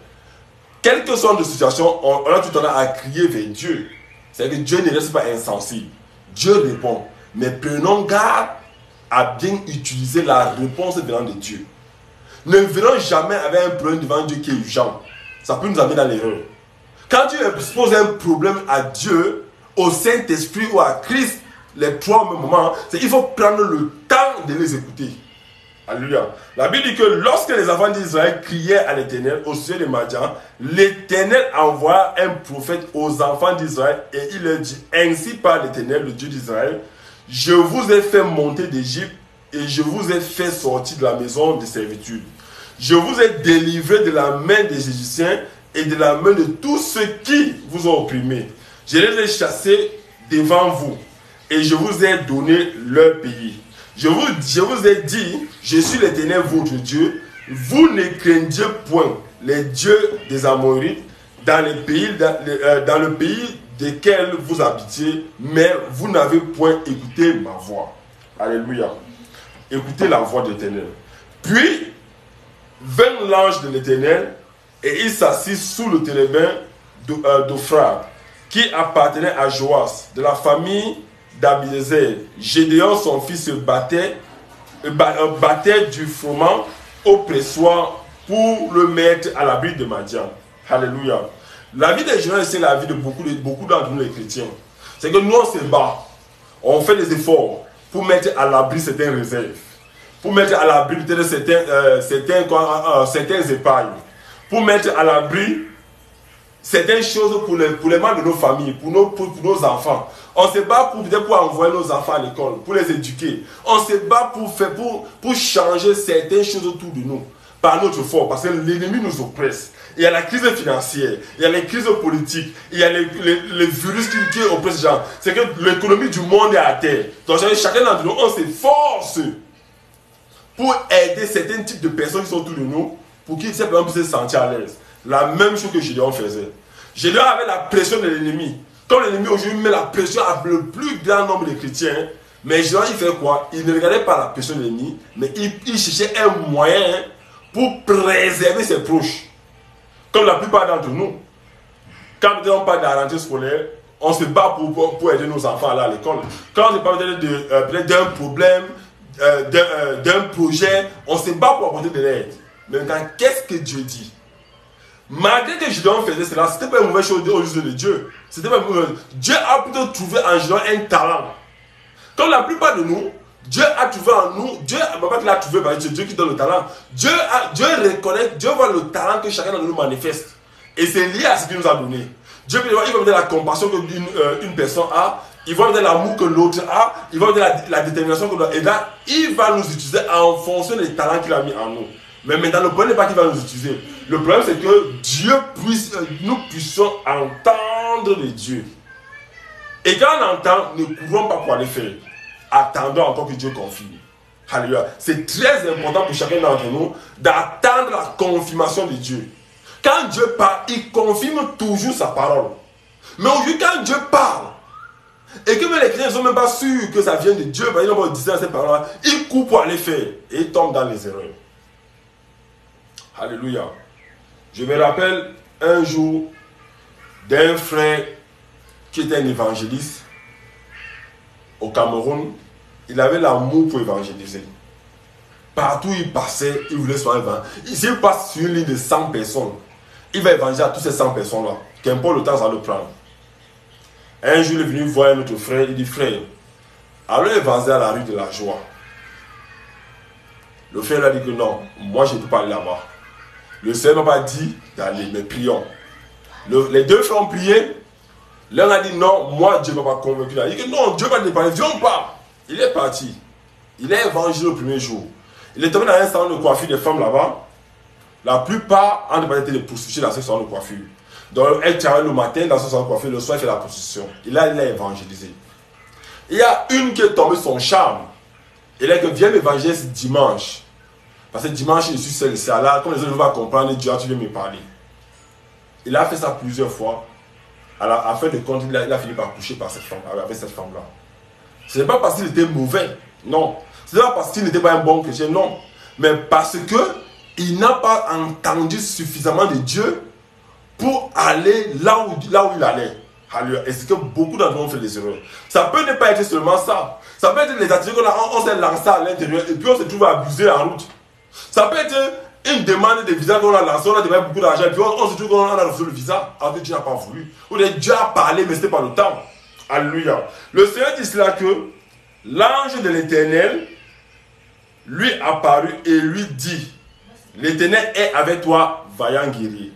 Quelle que soit notre situation, on a tout le temps à crier vers Dieu. C'est-à-dire que Dieu ne reste pas insensible. Dieu répond. Mais prenons garde à bien utiliser la réponse venant de Dieu. Ne venons jamais avec un problème devant Dieu qui est urgent. Ça peut nous amener dans l'erreur. Quand tu exposes un problème à Dieu, au Saint-Esprit ou à Christ, les trois au même moment, il faut prendre le temps de les écouter. Alléluia. La Bible dit que lorsque les enfants d'Israël criaient à l'Éternel au sujet de Madian, l'Éternel envoie un prophète aux enfants d'Israël et il leur dit, ainsi par l'Éternel, le Dieu d'Israël, je vous ai fait monter d'Égypte et je vous ai fait sortir de la maison de servitude. Je vous ai délivré de la main des Égyptiens et de la main de tous ceux qui vous ont opprimés. Je les ai chassés devant vous et je vous ai donné leur pays. Je vous ai dit, je suis l'Éternel votre Dieu. Vous ne craignez point les dieux des Amorites dans le pays desquels vous habitiez, mais vous n'avez point écouté ma voix. Alléluia. Écoutez la voix de l'Éternel. Puis, vint l'ange de l'Éternel et il s'assit sous le térébin d'Ophra, qui appartenait à Joas, de la famille d'Abiézer. Gédéon, son fils, battait du froment au pressoir pour le mettre à l'abri de Madian. Alléluia. La vie des Gédéon, c'est la vie de beaucoup d'entre nous les chrétiens. C'est que nous, on se bat. On fait des efforts pour mettre à l'abri certaines réserves. Pour mettre à l'abri certaines épargnes. Pour mettre à l'abri certaines choses pour les membres de nos familles, pour nos enfants. On se bat pour envoyer nos enfants à l'école, pour les éduquer. On se bat pour changer certaines choses autour de nous, par notre force, parce que l'ennemi nous oppresse. Il y a la crise financière, il y a les crises politiques, il y a les virus qui oppressent les gens. C'est que l'économie du monde est à terre. Donc chacun d'entre nous, on s'efforce pour aider certains types de personnes qui sont autour de nous, pour qu'ils simplement puissent se sentir à l'aise. La même chose que Gédéon faisait. Gédéon avait la pression de l'ennemi. Comme l'ennemi aujourd'hui met la pression à le plus grand nombre de chrétiens, mais Gédéon il fait quoi? Il ne regardait pas la pression de l'ennemi, mais il cherchait un moyen pour préserver ses proches. Comme la plupart d'entre nous. Quand nous n'avons pas de la rentrée scolaire, on se bat pour aider nos enfants à aller à l'école. Quand on se bat d'un problème, d'un projet, on se bat pour apporter de l'aide. Mais maintenant, qu'est-ce que Dieu dit? Malgré que Gédéon faisait cela, ce n'était pas une mauvaise chose aux yeux de Dieu. C'était pas une mauvaise... Dieu a plutôt trouvé en Gédéon un talent. Comme la plupart de nous, Dieu a trouvé en nous, Dieu l'a trouvé, c'est Dieu qui donne le talent. Dieu reconnaît, Dieu voit le talent que chacun de nous manifeste. Et c'est lié à ce qu'il nous a donné. Dieu il va me donner la compassion qu'une personne a, il va me donner l'amour que l'autre a, il va me donner la détermination que l'autre a. Et là, il va nous utiliser en fonction des talents qu'il a mis en nous. Mais maintenant, le problème n'est pas qu'il va nous utiliser. Le problème, c'est que nous puissions entendre de Dieu. Et quand on entend, ne courons pas pour aller faire. Attendons encore que Dieu confirme. Alléluia. C'est très important pour chacun d'entre nous d'attendre la confirmation de Dieu. Quand Dieu parle, il confirme toujours sa parole. Mais aujourd'hui, quand Dieu parle, et que même les chrétiens ne sont même pas sûrs que ça vient de Dieu, parce qu'ils n'ont pas dit cette parole, ils courent pour aller faire. Et ils tombent dans les erreurs. Alléluia. Je me rappelle un jour d'un frère qui était un évangéliste au Cameroun. Il avait l'amour pour évangéliser. Partout où il passait, il voulait se faire évangéliser. S'il passe sur une ligne de 100 personnes, il va évangéliser à toutes ces 100 personnes-là. Qu'importe le temps, ça va le prendre. Un jour, il est venu voir un autre frère. Il dit, frère, allons évangéliser à la rue de la Joie. Le frère lui a dit que non, moi je ne peux pas aller là-bas. Le Seigneur m'a pas dit d'aller, mais prions. Les deux frères ont prié. L'un a dit non, moi Dieu ne m'a pas convaincu. Il a dit que non, Dieu va te parler, viens pas. Il est parti. Il a évangélisé le premier jour. Il est tombé dans un salon de coiffure des femmes là-bas. La plupart ont été des prostituées dans ce salon de coiffure. Donc elle travaille le matin dans ce salon de coiffure, le soir elle fait la prostitution. Et là il a évangélisé. Il y a une qui est tombée son charme. Elle est que viens m'évangéliser ce dimanche. Parce que dimanche je suis seul ici. Là, comme les autres vont comprendre, Dieu tu viens me parler. Il a fait ça plusieurs fois. À la fin de compte, il a fini par coucher avec cette femme-là. Ce n'est pas parce qu'il était mauvais, non. Ce n'est pas parce qu'il n'était pas un bon chrétien, non. Mais parce qu'il n'a pas entendu suffisamment de Dieu pour aller là où il allait. Et c'est que beaucoup d'entre nous ont fait des erreurs. Ça peut ne pas être seulement ça. Ça peut être les activités qu'on s'est lancé à l'intérieur et puis on se trouve abusé en route. Ça peut être une demande de visa qu'on a lancée, on a demandé beaucoup d'argent, et puis on se trouve qu'on a refusé le visa, alors que Dieu n'a pas voulu. Ou Dieu a parlé, mais ce n'était pas le temps. Alléluia. Le Seigneur dit cela que l'ange de l'Éternel lui apparut et lui dit, l'Éternel est avec toi, vaillant guerrier.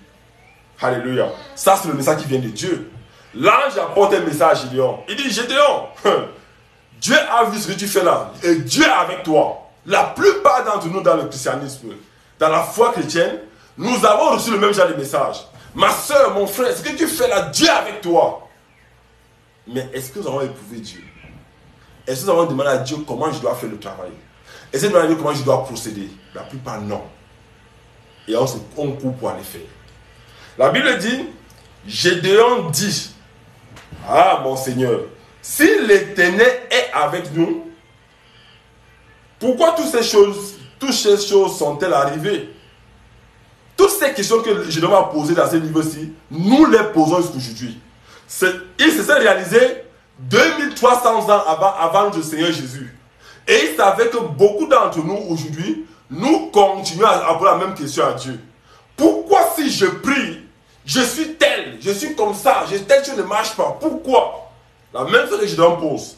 Alléluia. Ça, c'est le message qui vient de Dieu. L'ange apporte un message à Gédéon. Il dit, Gédéon, Dieu a vu ce que tu fais là, et Dieu est avec toi. La plupart d'entre nous dans le christianisme, dans la foi chrétienne, nous avons reçu le même genre de message. Ma soeur, mon frère, ce que tu fais là, Dieu est avec toi. Mais est-ce que nous avons éprouvé Dieu? Est-ce que nous avons demandé à Dieu comment je dois faire le travail? Est-ce que nous avons demandé comment je dois procéder? La plupart non. Et on court pour aller faire. La Bible dit, Gédéon dit, ah mon Seigneur, si l'Éternel est avec nous, pourquoi toutes ces choses sont-elles arrivées? Toutes ces questions que je dois poser dans ce livre-ci, nous les posons jusqu'aujourd'hui. Il se s'est réalisé 2300 ans avant le Seigneur Jésus. Et il savait que beaucoup d'entre nous aujourd'hui, nous continuons à poser la même question à Dieu. Pourquoi si je prie, je suis tel, je suis comme ça, telle chose ne marche pas? Pourquoi? La même chose que je dois pose.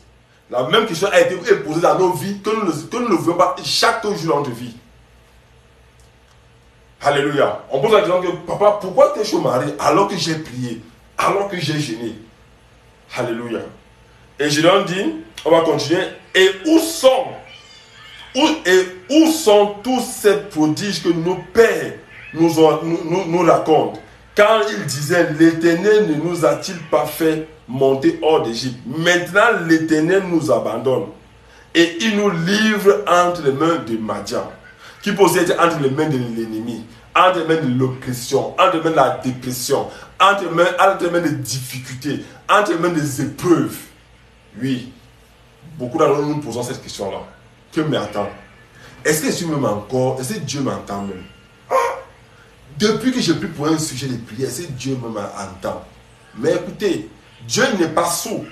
La même question a été posée dans nos vies que nous ne voyons pas chaque jour dans notre vie. Alléluia. On pose la question que papa, pourquoi t'es chaud marié alors que j'ai prié, alors que j'ai jeûné? Alléluia. Et Gédéon dit, on va continuer. Et où sont tous ces prodiges que nos pères nous racontent? Quand ils disaient, l'Éternel ne nous a-t-il pas fait monter hors d'Égypte? Maintenant, l'Éternel nous abandonne. Et il nous livre entre les mains de Madian. Qui peut être entre les mains de l'ennemi, entre les mains de l'oppression, entre les mains de la dépression, entre les mains des difficultés, entre les mains des épreuves. Oui, beaucoup d'entre nous nous posons cette question-là. Que m'attend? Est-ce que Dieu m'aime encore? Est-ce que Dieu m'entend même? Depuis que je prie pour un sujet de prière, est-ce que Dieu m'entend? Mais écoutez, Dieu n'est pas sourd.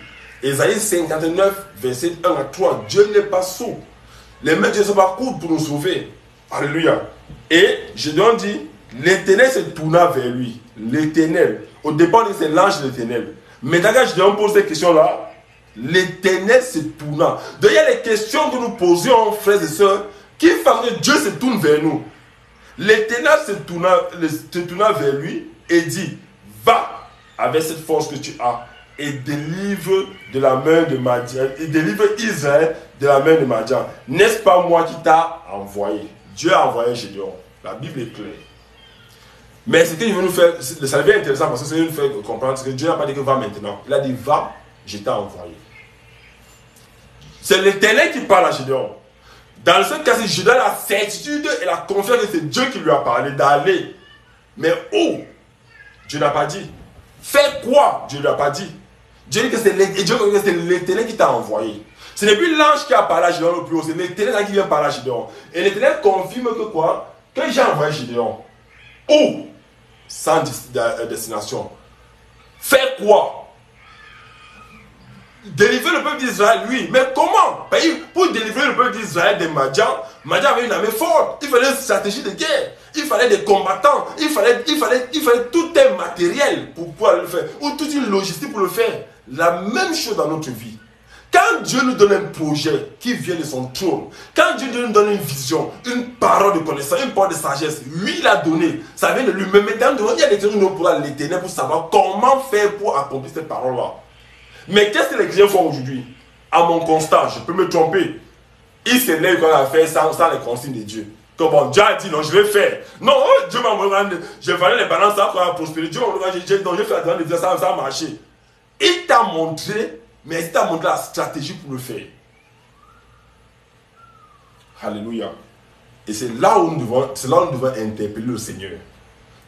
Ésaïe 59, verset 1 à 3, Dieu n'est pas sourd. Les mains de Dieu ne sont pas courtes pour nous sauver. Alléluia. Et Gédéon dit, l'Éternel se tourna vers lui. L'Éternel. Au départ, c'est l'ange de l'Éternel. Mais quand Gédéon pose cette question-là, l'Éternel se tourna. Donc il y a les questions que nous posions, frères et sœurs, qui font que Dieu se tourne vers nous. L'Éternel se tourna vers lui et dit, va avec cette force que tu as et délivre de la main de Madian, et délivre Israël de la main de Madian. N'est-ce pas moi qui t'a envoyé? Dieu a envoyé Gédéon. La Bible est claire. Mais ce qu'il veut nous faire, ça devient intéressant parce que ça veut nous faire comprendre que Dieu n'a pas dit que va maintenant. Il a dit va, je t'ai envoyé. C'est l'Éternel qui parle à Gédéon. Dans ce cas, c'est Gédéon la certitude et la confiance que c'est Dieu qui lui a parlé d'aller. Mais où? Dieu n'a pas dit. Fais quoi? Dieu ne lui a pas dit. Dieu dit que c'est l'Éternel qui t'a envoyé. Ce n'est plus l'ange qui a parlé à Gédéon le plus haut, c'est l'Éternel qui vient parler à Gédéon. Et l'Éternel confirme que quoi? Que j'ai envoyé Gédéon. Où? Sans destination. Fais quoi? Délivrer le peuple d'Israël, oui. Mais comment? Pour délivrer le peuple d'Israël des Madian, Madian avait une armée forte. Il fallait une stratégie de guerre. Il fallait des combattants. Il fallait tout un matériel pour pouvoir le faire. Ou toute une logistique pour le faire. La même chose dans notre vie. Quand Dieu nous donne un projet qui vient de son trône, quand Dieu nous donne une vision, une parole de connaissance, une parole de sagesse, lui il a donné, ça vient de lui-même. Maintenant, il y a des trucs pour l'Éternel pour savoir comment faire pour accomplir cette parole-là. Mais qu'est-ce que les chrétiens font aujourd'hui? À mon constat, je peux me tromper. Ils se lèvent quand on a fait sans les consignes de Dieu. Comme bon, Dieu a dit non, je vais faire. Non, Dieu m'a montré, je vais aller les balances, ça va prospérer. Dieu m'a montré, je vais faire la demande, ça va marcher. Il t'a montré, mais il t'a montré la stratégie pour le faire. Alléluia. Et c'est là où nous devons interpeller le Seigneur.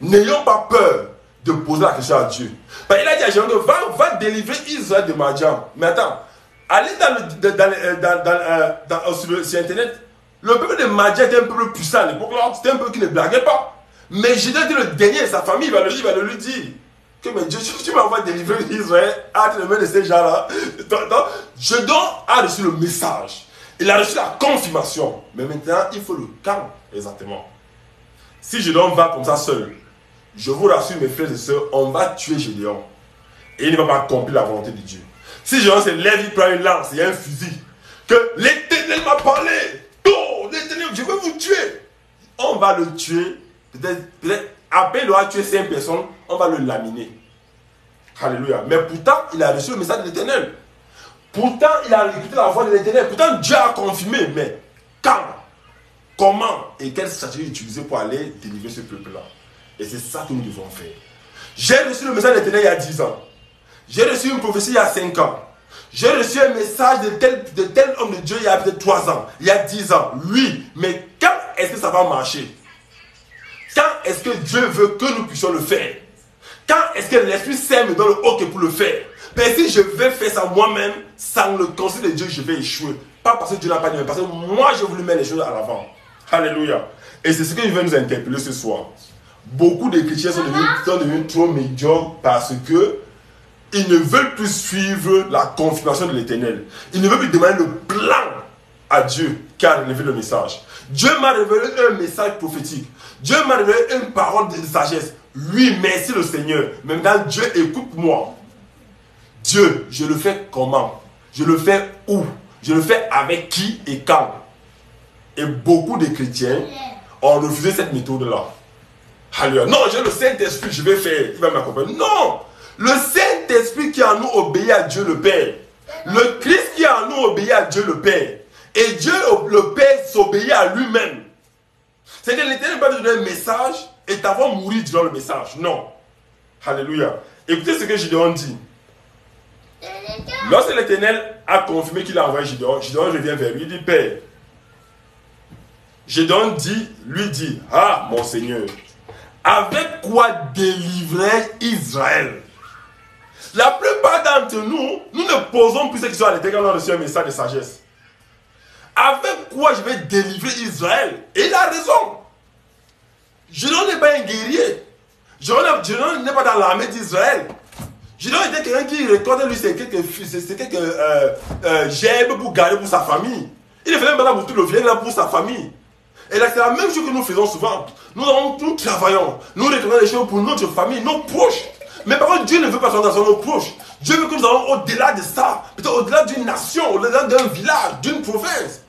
N'ayons pas peur de poser la question à Dieu. Parce qu'il a dit à Gédéon, va délivrer Israël de Madian. Mais attends, allez sur Internet, le peuple de Madian était un peuple puissant à l'époque là, c'était un peuple qui ne blaguait pas. Mais Gédéon dit le dernier, sa famille, il va lui dire que mais Dieu, tu m'envoies délivrer Israël entre les mains de ces gens-là. Gédéon a reçu le message. Il a reçu la confirmation. Mais maintenant, il faut le calme, exactement. Si Gédéon va comme ça seul, je vous rassure mes frères et sœurs, on va tuer Gédéon. Et il ne va pas accomplir la volonté de Dieu. Si Gédéon se lève, il prend une lance, il y a un fusil. Que l'Éternel m'a parlé. Oh, l'Éternel, je vais vous tuer. On va le tuer. Peut-être, après il aura tué 5 personnes, on va le laminer. Alléluia. Mais pourtant, il a reçu le message de l'Éternel. Pourtant, il a écouté la voix de l'Éternel. Pourtant, Dieu a confirmé. Mais quand? Comment? Et quelle stratégie utiliser pour aller délivrer ce peuple-là? Et c'est ça que nous devons faire. J'ai reçu le message de l'Éternel il y a 10 ans. J'ai reçu une prophétie il y a 5 ans. J'ai reçu un message de tel homme de Dieu il y a peut-être 3 ans. Il y a 10 ans. Oui, mais quand est-ce que ça va marcher? Quand est-ce que Dieu veut que nous puissions le faire? Quand est-ce que l'Esprit Saint me donne le OK pour le faire? Mais si je vais faire ça moi-même, sans le conseil de Dieu, je vais échouer. Pas parce que Dieu n'a pas dit, mais parce que moi, je voulais mettre les choses à l'avant. Alléluia. Et c'est ce qu'il veut nous interpeller ce soir. Beaucoup de chrétiens sont devenus trop médiocres parce que ils ne veulent plus suivre la confirmation de l'Éternel. Ils ne veulent plus demander le plan à Dieu qui a révélé le message. Dieu m'a révélé un message prophétique. Dieu m'a révélé une parole de sagesse. Oui, merci le Seigneur. Mais maintenant, Dieu, écoute-moi. Dieu, je le fais comment? Je le fais où? Je le fais avec qui et quand? Et beaucoup de chrétiens ont refusé cette méthode-là. Alléluia. Non, j'ai le Saint-Esprit, je vais faire, il va m'accompagner. Non! Le Saint-Esprit qui en nous obéit à Dieu le Père. Le Christ qui en nous obéit à Dieu le Père. Et Dieu le Père s'obéit à lui-même. C'est que l'Éternel ne va te donner un message et t'avoir mouru durant le message. Non. Alléluia. Écoutez ce que Gédéon dit. Lorsque l'Éternel a confirmé qu'il a envoyé Gédéon, Gédéon revient vers lui, il dit, Père. Gédéon lui dit, ah mon Seigneur, avec quoi délivrer Israël? La plupart d'entre nous, nous ne posons plus cette question à l'Éternel quand on a reçu un message de sagesse. Avec quoi je vais délivrer Israël? Et il a raison. Gédéon n'est pas un guerrier. Gédéon n'est pas dans l'armée d'Israël. Gédéon était quelqu'un qui récoltait lui c'est quelques gerbes pour garder pour sa famille. Il ne faisait même pas la boutique de viande pour sa famille. Et là, c'est la même chose que nous faisons souvent. Nous travaillons, nous réclamons des choses pour notre famille, nos proches. Mais par contre, Dieu ne veut pas faire dans nos proches. Dieu veut que nous allons au-delà de ça. Peut-être au-delà d'une nation, au-delà d'un village, d'une province.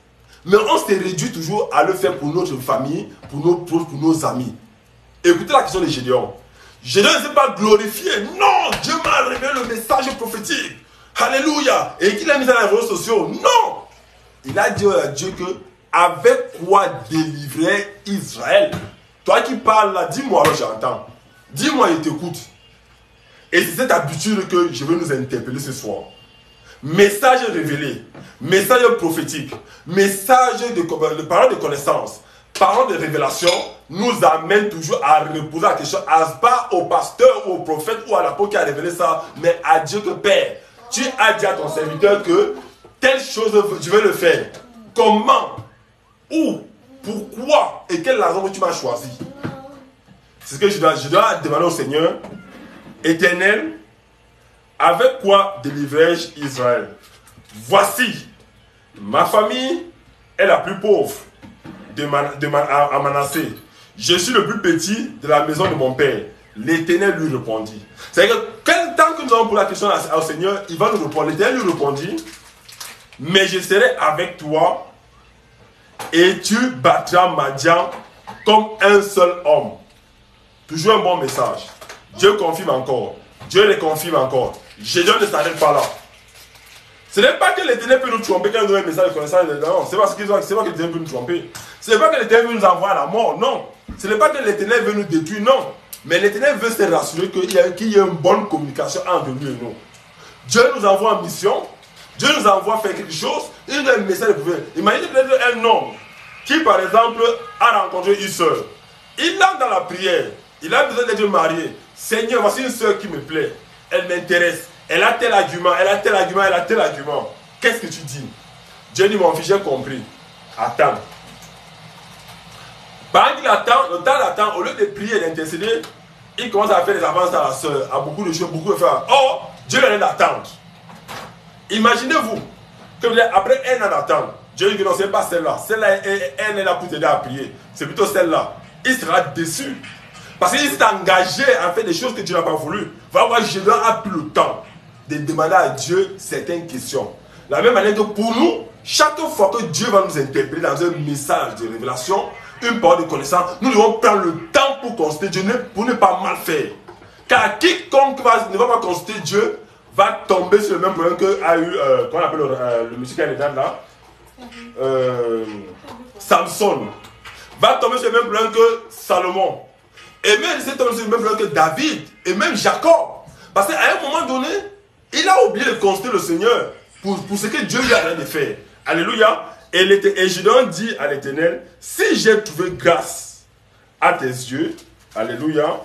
Mais on se réduit toujours à le faire pour notre famille, pour nos proches, pour nos amis. Écoutez la question de Gédéon. Gédéon ne s'est pas glorifié. Non, Dieu m'a révélé le message prophétique. Alléluia. Et qu'il a mis dans les réseaux sociaux. Non. Il a dit à Dieu que avec quoi délivrer Israël. Toi qui parles là, dis-moi, alors j'entends. Dis-moi, il t'écoute. Et c'est cette habitude que je veux nous interpeller ce soir. Message révélé, message prophétique, message de parole de connaissance, parole de révélation nous amène toujours à reposer la question, pas au pasteur ou au prophète ou à l'apôtre qui a révélé ça, mais à Dieu que Père, tu as dit à ton serviteur que telle chose je vais le faire. Comment, où, pourquoi et quelle raison que tu m'as choisi. C'est ce que je dois demander au Seigneur. Éternel, avec quoi délivrai-je Israël? Voici, ma famille est la plus pauvre à Manassé. Je suis le plus petit de la maison de mon père. L'Éternel lui répondit. C'est-à-dire que quel temps que nous avons posé la question au Seigneur, il va nous répondre. L'Éternel lui répondit, mais je serai avec toi et tu battras Madian comme un seul homme. Toujours un bon message. Dieu confirme encore. Dieu le confirme encore. Gédéon ne s'arrête pas là. Ce n'est pas que l'Éternel peut nous tromper quand il nous donne un message de connaissance. Non, c'est pas que l'Éternel peut nous tromper. Ce n'est pas que l'Éternel veut nous envoyer à la mort. Non. Ce n'est pas que l'Éternel veut nous détruire. Non. Mais l'Éternel veut se rassurer qu'il y a une bonne communication entre lui et nous. Dieu nous envoie en mission. Dieu nous envoie faire quelque chose. Il nous donne un message de pouvoir. Imaginez peut-être un homme qui, par exemple, a rencontré une soeur. Il entre dans la prière. Il a besoin d'être marié. Seigneur, voici une soeur qui me plaît. Elle m'intéresse. Elle a tel argument, elle a tel argument, elle a tel argument. Qu'est-ce que tu dis? Dieu dit, mon fils, j'ai compris. Attends. Pendant qu'il attend, le temps d'attendre, au lieu de prier et d'intercéder, il commence à faire des avances à la soeur, à beaucoup de choses, beaucoup de faire. Oh, Dieu est en train d'attendre. Imaginez-vous que après un an d'attente, Dieu dit que non, ce n'est pas celle-là. Celle-là, elle est là pour t'aider à prier. C'est plutôt celle-là. Il sera déçu. Parce qu'il s'est engagé à faire des choses que Dieu n'a pas voulu. Voilà pourquoi Gédéon a pris le temps de demander à Dieu certaines questions. De la même manière que pour nous, chaque fois que Dieu va nous interpeller dans un message de révélation, une parole de connaissance, nous devons prendre le temps pour consulter Dieu, pour ne pas mal faire. Car quiconque ne va pas consulter Dieu va tomber sur le même problème qu'a eu, qu'on appelle le monsieur qui est là, Samson. Va tomber sur le même problème que Salomon. Et même il s'est tombé sur le même problème que David. Et même Jacob. Parce qu'à un moment donné, il a oublié de consulter le Seigneur pour ce que Dieu lui a rien de faire. Alléluia. Et Gédéon dit à l'Éternel, si j'ai trouvé grâce à tes yeux, alléluia,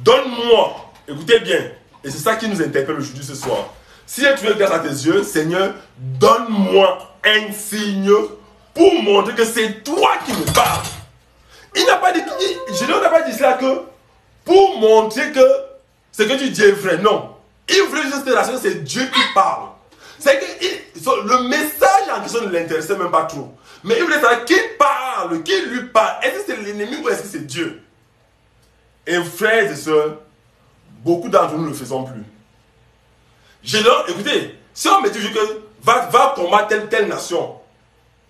donne-moi, écoutez bien, et c'est ça qui nous interpelle aujourd'hui ce soir. Si j'ai trouvé grâce à tes yeux, Seigneur, donne-moi un signe pour montrer que c'est toi qui me parles. Il n'a pas dit, Gédéon n'a pas dit cela que pour montrer que ce que tu dis est vrai. Non. Il voulait juste rassurer que c'est Dieu qui parle. C'est que le message en question ne l'intéressait même pas trop. Mais il voulait savoir qui parle, qui lui parle. Est-ce que c'est l'ennemi ou est-ce que c'est Dieu? Et frères et sœurs, beaucoup d'entre nous ne le faisons plus. Gédéon, écoutez, si on me dit que va combattre telle nation,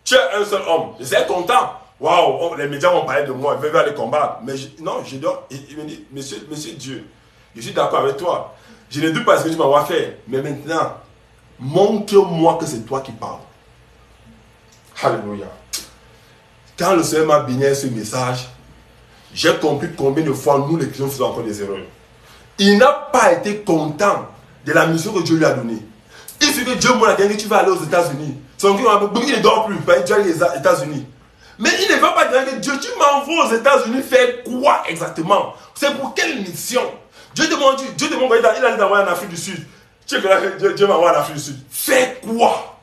tu es un seul homme, je serais content. Waouh, les médias vont parler de moi, ils veulent aller combattre. Mais non, Gédéon, il me dit, monsieur Dieu, je suis d'accord avec toi. Je ne doute pas ce que tu m'envoies faire. Mais maintenant, montre-moi que c'est toi qui parles. Alléluia. Quand le Seigneur m'a béni avec ce message, j'ai compris combien de fois nous les chrétiens faisons encore des erreurs. Il n'a pas été content de la mission que Dieu lui a donnée. Il suffit que Dieu m'a dit que tu vas aller aux États-Unis. Son cœur il ne dort plus, il doit aller aux États-Unis. Mais il ne va pas dire que Dieu, tu m'envoies aux États-Unis faire quoi exactement? C'est pour quelle mission? Dieu demande, il a dit d'envoyer en Afrique du Sud. Tu sais que là, Dieu m'a envoyé en Afrique du Sud. Fais quoi?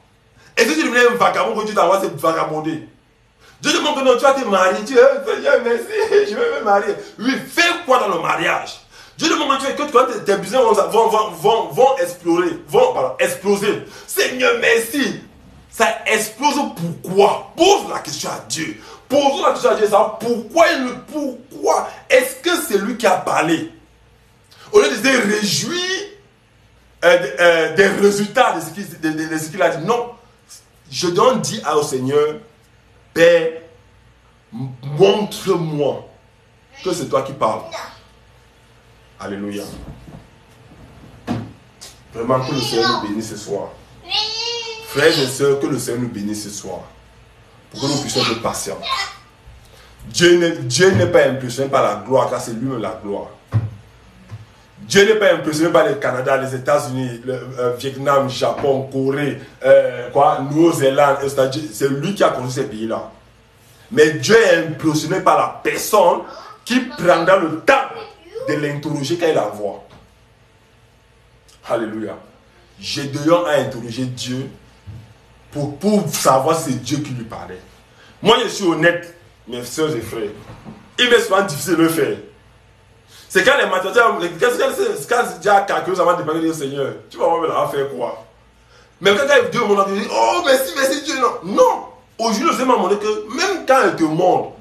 Et si tu deviens un vagabond, que tu t'envoies, c'est vagabonder. Dieu demande que non, tu vas te marier. Tu dis, Seigneur, merci, je vais me marier. Oui, fais quoi dans le mariage? Dieu demande que tes business vont exploser. Seigneur, merci. Ça explose pourquoi? Pose la question à Dieu. Posons la question à Dieu, ça, pourquoi est-ce que c'est lui qui a parlé? Au lieu de se réjouir des résultats de ce qu'il a dit. Non. Je dois dire au Seigneur, Père, montre-moi que c'est toi qui parles. Alléluia. Vraiment que le Seigneur nous bénisse ce soir. Frères et sœurs, que le Seigneur nous bénisse ce soir. Pour que nous puissions être patients. Dieu n'est pas impressionné par la gloire, car c'est lui-même la gloire. Dieu n'est pas impressionné par le Canada, les États-Unis, le Vietnam, Japon, Corée, Nouvelle-Zélande, c'est lui qui a construit ces pays-là. Mais Dieu est impressionné par la personne qui prendra le temps de l'interroger quand il la voit. Alléluia. Gédéon a interrogé Dieu pour savoir si c'est Dieu qui lui parlait. Moi, je suis honnête, mes soeurs et frères. Il m'est souvent difficile de le faire. C'est quand les mathématiques, quand Dieu a calculé, ça va dépendre du Seigneur. Tu vas voir, me faire quoi? Mais quand Dieu m'a dit, oh, merci Dieu, non. Non. Aujourd'hui, le Seigneur m'a montré que même quand elle te montre,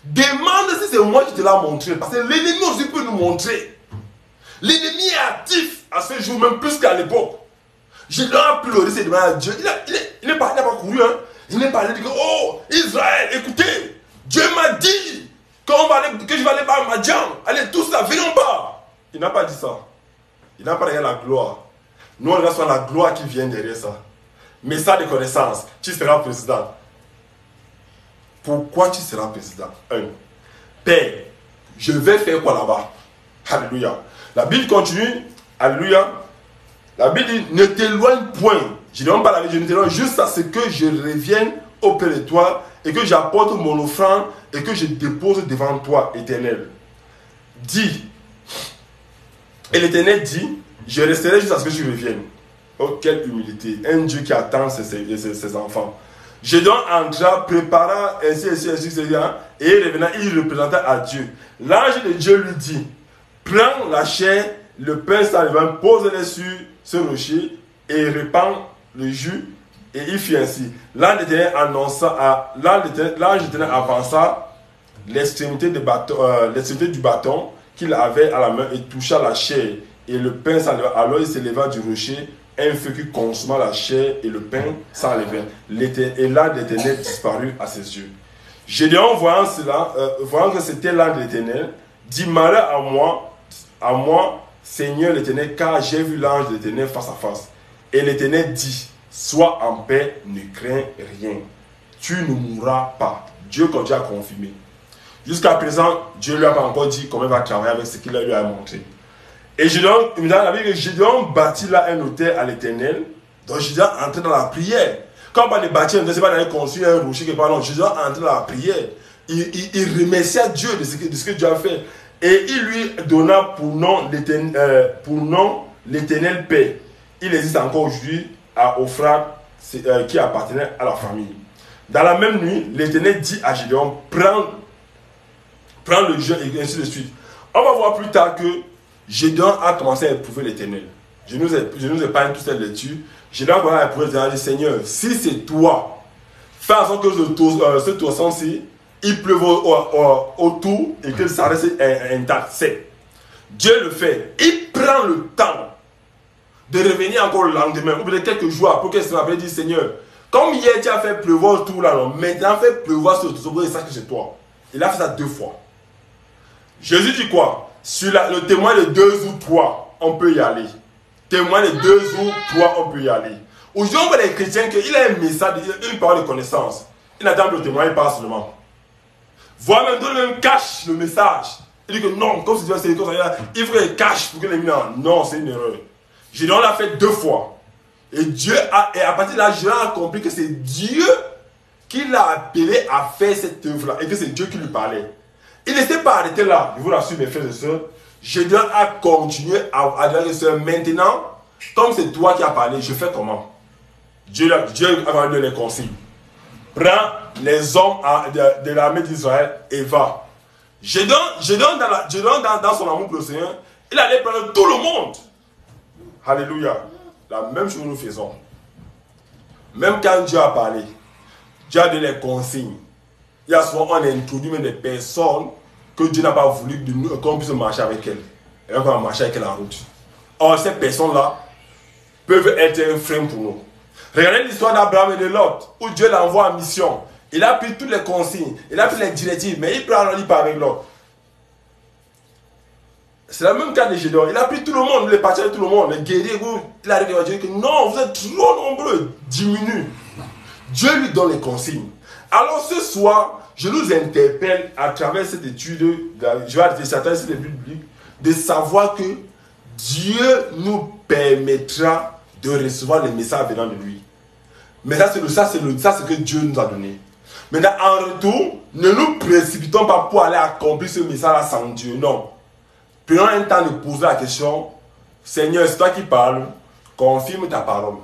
demande si c'est moi qui te l'ai montré. Parce que l'ennemi aussi peut nous montrer. L'ennemi est actif à ce jour, même plus qu'à l'époque. Je dois pleurer, c'est demander à Dieu. Il n'est pas couru, hein. Il n'est pas allé dire, oh, Israël, écoutez, Dieu m'a dit que je vais aller par Madian. Allez, tous là, venons pas. Il n'a pas dit ça. Il n'a pas regardé la gloire. Nous, on regarde sur la gloire qui vient derrière ça. Mais ça de connaissance, tu seras président. Pourquoi tu seras président? Père, je vais faire quoi là-bas? Alléluia. La Bible continue. Alléluia. La Bible dit, ne t'éloigne point. Je ne demande pas la vie, je ne t'éloigne juste à ce que je revienne auprès de toi et que j'apporte mon offrande et que je dépose devant toi, Éternel. Dis. Et l'Éternel dit, je resterai jusqu'à ce que tu reviennes. Oh, quelle humilité. Un Dieu qui attend ses enfants. Gédéon entra, prépara ainsi, et revenant, il représenta à Dieu. L'ange de Dieu lui dit, prends la chair, le pain sans levain, pose-les sur ce rocher et répand le jus, et il fit ainsi. L'ange de l'Éternel avança l'extrémité du bâton qu'il avait à la main et toucha la chair et le pain sans levain. Alors il s'éleva du rocher un feu qui consuma la chair et le pain sans levain. Et l'ange de l'Éternel disparut à ses yeux. Gédéon, voyant cela, voyant que c'était l'ange de l'Éternel, dit, malheur à moi, Seigneur l'Éternel, car j'ai vu l'ange de l'Éternel face à face. Et l'Éternel dit, sois en paix, ne crains rien. Tu ne mourras pas. Dieu continue à confirmer. Jusqu'à présent, Dieu ne lui a pas encore dit comment il va travailler avec ce qu'il lui a montré. Et Gédéon bâtit là un autel à l'Éternel. Donc Gédéon entrait dans la prière. Quand on parle de bâtir, on ne sait pas d'aller construire un rocher quelque part. Non, Gédéon entrait dans la prière. Il remercia Dieu de ce que Dieu a fait. Et il lui donna pour nom l'Éternel paix. Il existe encore aujourd'hui à Ophrad qui appartenait à la famille. Dans la même nuit, l'Éternel dit à Gédéon, prends le jeûne et ainsi de suite. On va voir plus tard que Gédéon a commencé à éprouver l'Éternel. Je nous épargne toute cette lecture. Gédéon a commencé à éprouver l'Éternel et dit, Seigneur, si c'est toi, fais en sorte que ce torrent-ci, il pleuve autour et que ça reste intact, sec. Dieu le fait. Il prend le temps de revenir encore le lendemain, ou peut-être quelques jours après qu'il se rappelle, dit, Seigneur, comme hier tu as fait pleuvoir autour là, non, maintenant fais pleuvoir sur tout ça, et sache que c'est toi. Il a fait ça 2 fois. Jésus dit quoi? Sur le témoin de 2 ou 3, on peut y aller. Témoin de 2 ou 3, on peut y aller. Aujourd'hui, on voit les chrétiens qu'il a un message, une parole de connaissance. Il attend que le témoin, il parle seulement. Voire même d'autres même cache le message. Il dit que non, comme c'est comme ça, il faut qu'il cache pour que les gens. Non, c'est une erreur. Gédéon l'a fait 2 fois. Et à partir de là, Gédéon a compris que c'est Dieu qui l'a appelé à faire cette œuvre-là. Et que c'est Dieu qui lui parlait. Il ne s'est pas arrêté là. Je vous rassure, mes frères et sœurs. Gédéon a continué à dire, maintenant, comme c'est toi qui as parlé, je fais comment? Dieu a donné les consignes. Prends les hommes de l'armée d'Israël et va. Gédéon dans son amour pour le Seigneur, il allait prendre tout le monde. Alléluia. La même chose nous faisons. même quand Dieu a parlé, Dieu a donné les consignes. Il y a souvent, on introduit même des personnes que Dieu n'a pas voulu qu'on puisse marcher avec elles. Et on va marcher avec elles en route. Or, ces personnes-là peuvent être un frein pour nous. Regardez l'histoire d'Abraham et de Lot, où Dieu l'envoie en mission. Il a pris toutes les consignes, il a pris les directives, mais il prend pas avec Lot. C'est le même cas de Gédéon. Il a pris tout le monde, les partis de tout le monde, les guerriers. Il a dit à Dieu que non, vous êtes trop nombreux, diminue. Dieu lui donne les consignes. Alors ce soir, je nous interpelle à travers cette étude, je vais arrêter certaines études bibliques, de savoir que Dieu nous permettra de recevoir les messages venant de lui. Mais ça, c'est ce que Dieu nous a donné. Maintenant, en retour, ne nous précipitons pas pour aller accomplir ce message-là sans Dieu. Non. Prenons un temps de poser la question, Seigneur, c'est toi qui parles, confirme ta parole.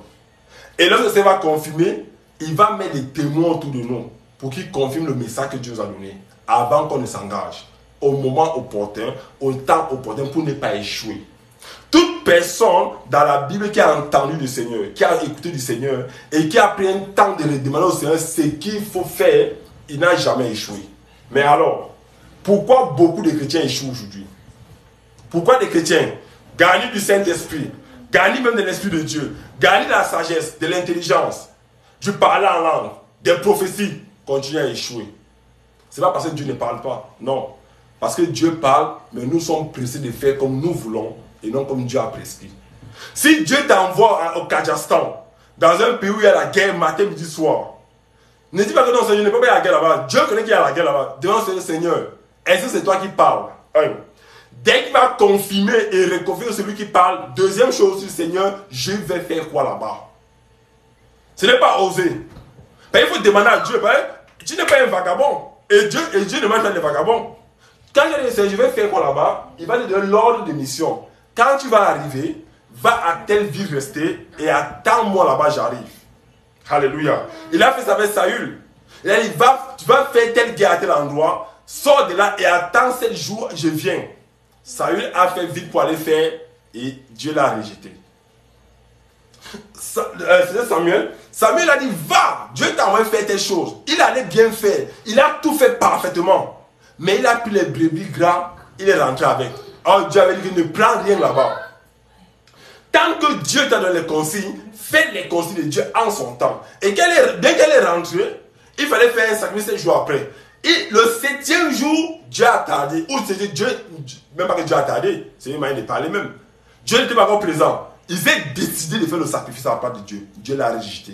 Et lorsque ça va confirmer, il va mettre des témoins autour de nous pour qu'ils confirment le message que Dieu nous a donné avant qu'on ne s'engage, au moment opportun, au temps opportun pour ne pas échouer. Toute personne dans la Bible qui a entendu du Seigneur, qui a écouté du Seigneur et qui a pris un temps de le demander au Seigneur ce qu'il faut faire, il n'a jamais échoué. Mais alors, pourquoi beaucoup de chrétiens échouent aujourd'hui? Pourquoi des chrétiens gagnent du Saint-Esprit, gagnent même de l'Esprit de Dieu, gagnent de la sagesse, de l'intelligence, du parler en langue, des prophéties, continuent à échouer? Ce n'est pas parce que Dieu ne parle pas, non. Parce que Dieu parle, mais nous sommes pressés de faire comme nous voulons et non comme Dieu a prescrit. Si Dieu t'envoie au Kazakhstan, dans un pays où il y a la guerre matin, midi, soir, ne dis pas que non, Seigneur, ne peut pas y avoir la guerre là-bas. Dieu connaît qu'il y a la guerre là-bas. Demande au Seigneur, est-ce que c'est toi qui parles? Dès qu'il va confirmer et reconfirmer celui qui parle, deuxième chose, Seigneur, je vais faire quoi là-bas? Ce n'est pas oser. Il faut demander à Dieu, tu n'es pas un vagabond. Et Dieu ne mange pas les vagabonds. Quand je vais faire quoi là-bas, il va te donner l'ordre de mission. Quand tu vas arriver, va à telle ville rester et attends-moi là-bas, j'arrive. Alléluia. Il a fait ça avec Saül. Il a dit, tu vas faire telle guerre à tel endroit, sors de là et attends 7 jours, je viens. Saül a fait vite pour aller faire et Dieu l'a rejeté. C'était Samuel. Samuel a dit, va, Dieu t'a envoyé faire telle chose. Il allait bien faire. Il a tout fait parfaitement. Mais il a pris les brebis gras, il est rentré avec. Alors Dieu avait dit qu'il ne prend rien là-bas. Tant que Dieu t'a donné les consignes, fais les consignes de Dieu en son temps. Et dès qu'elle est rentrée, il fallait faire un sacrifice 7 jours après. Et le 7e jour, Dieu a tardé. Ou c'est Dieu, même pas que Dieu a tardé, c'est une manière de parler même. Dieu n'était pas encore présent. Ils ont décidé de faire le sacrifice à la part de Dieu. Dieu l'a rejeté.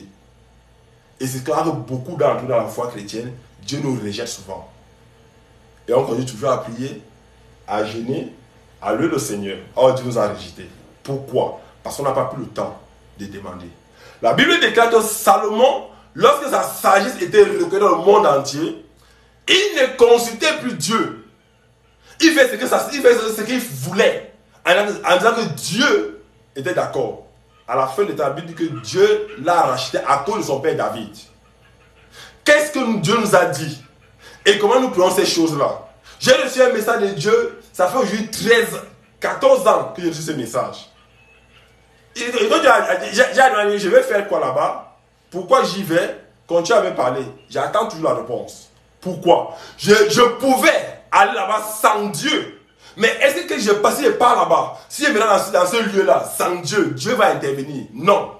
Et c'est clair que beaucoup d'entre nous dans la foi chrétienne, Dieu nous rejette souvent. Et on continue toujours à prier, à jeûner, à louer le Seigneur. Oh, Dieu nous a rejetés. Pourquoi? Parce qu'on n'a pas pris le temps de demander. La Bible déclare que Salomon, lorsque sa sagesse était reconnue dans le monde entier, il ne consultait plus Dieu. Il fait ce qu'il voulait. En disant que Dieu était d'accord. À la fin de ta Bible, dit que Dieu l'a racheté à cause de son père David. Qu'est-ce que Dieu nous a dit? Et comment nous prenons ces choses-là? J'ai reçu un message de Dieu, ça fait aujourd'hui 14 ans que j'ai reçu ce message. Et donc, j'ai demandé, je vais faire quoi là-bas? Pourquoi j'y vais? Quand tu avais parlé, j'attends toujours la réponse. Pourquoi? Je pouvais aller là-bas sans Dieu. Mais est-ce que je passais par là-bas? Si je vais dans ce lieu-là, sans Dieu, Dieu va intervenir. Non.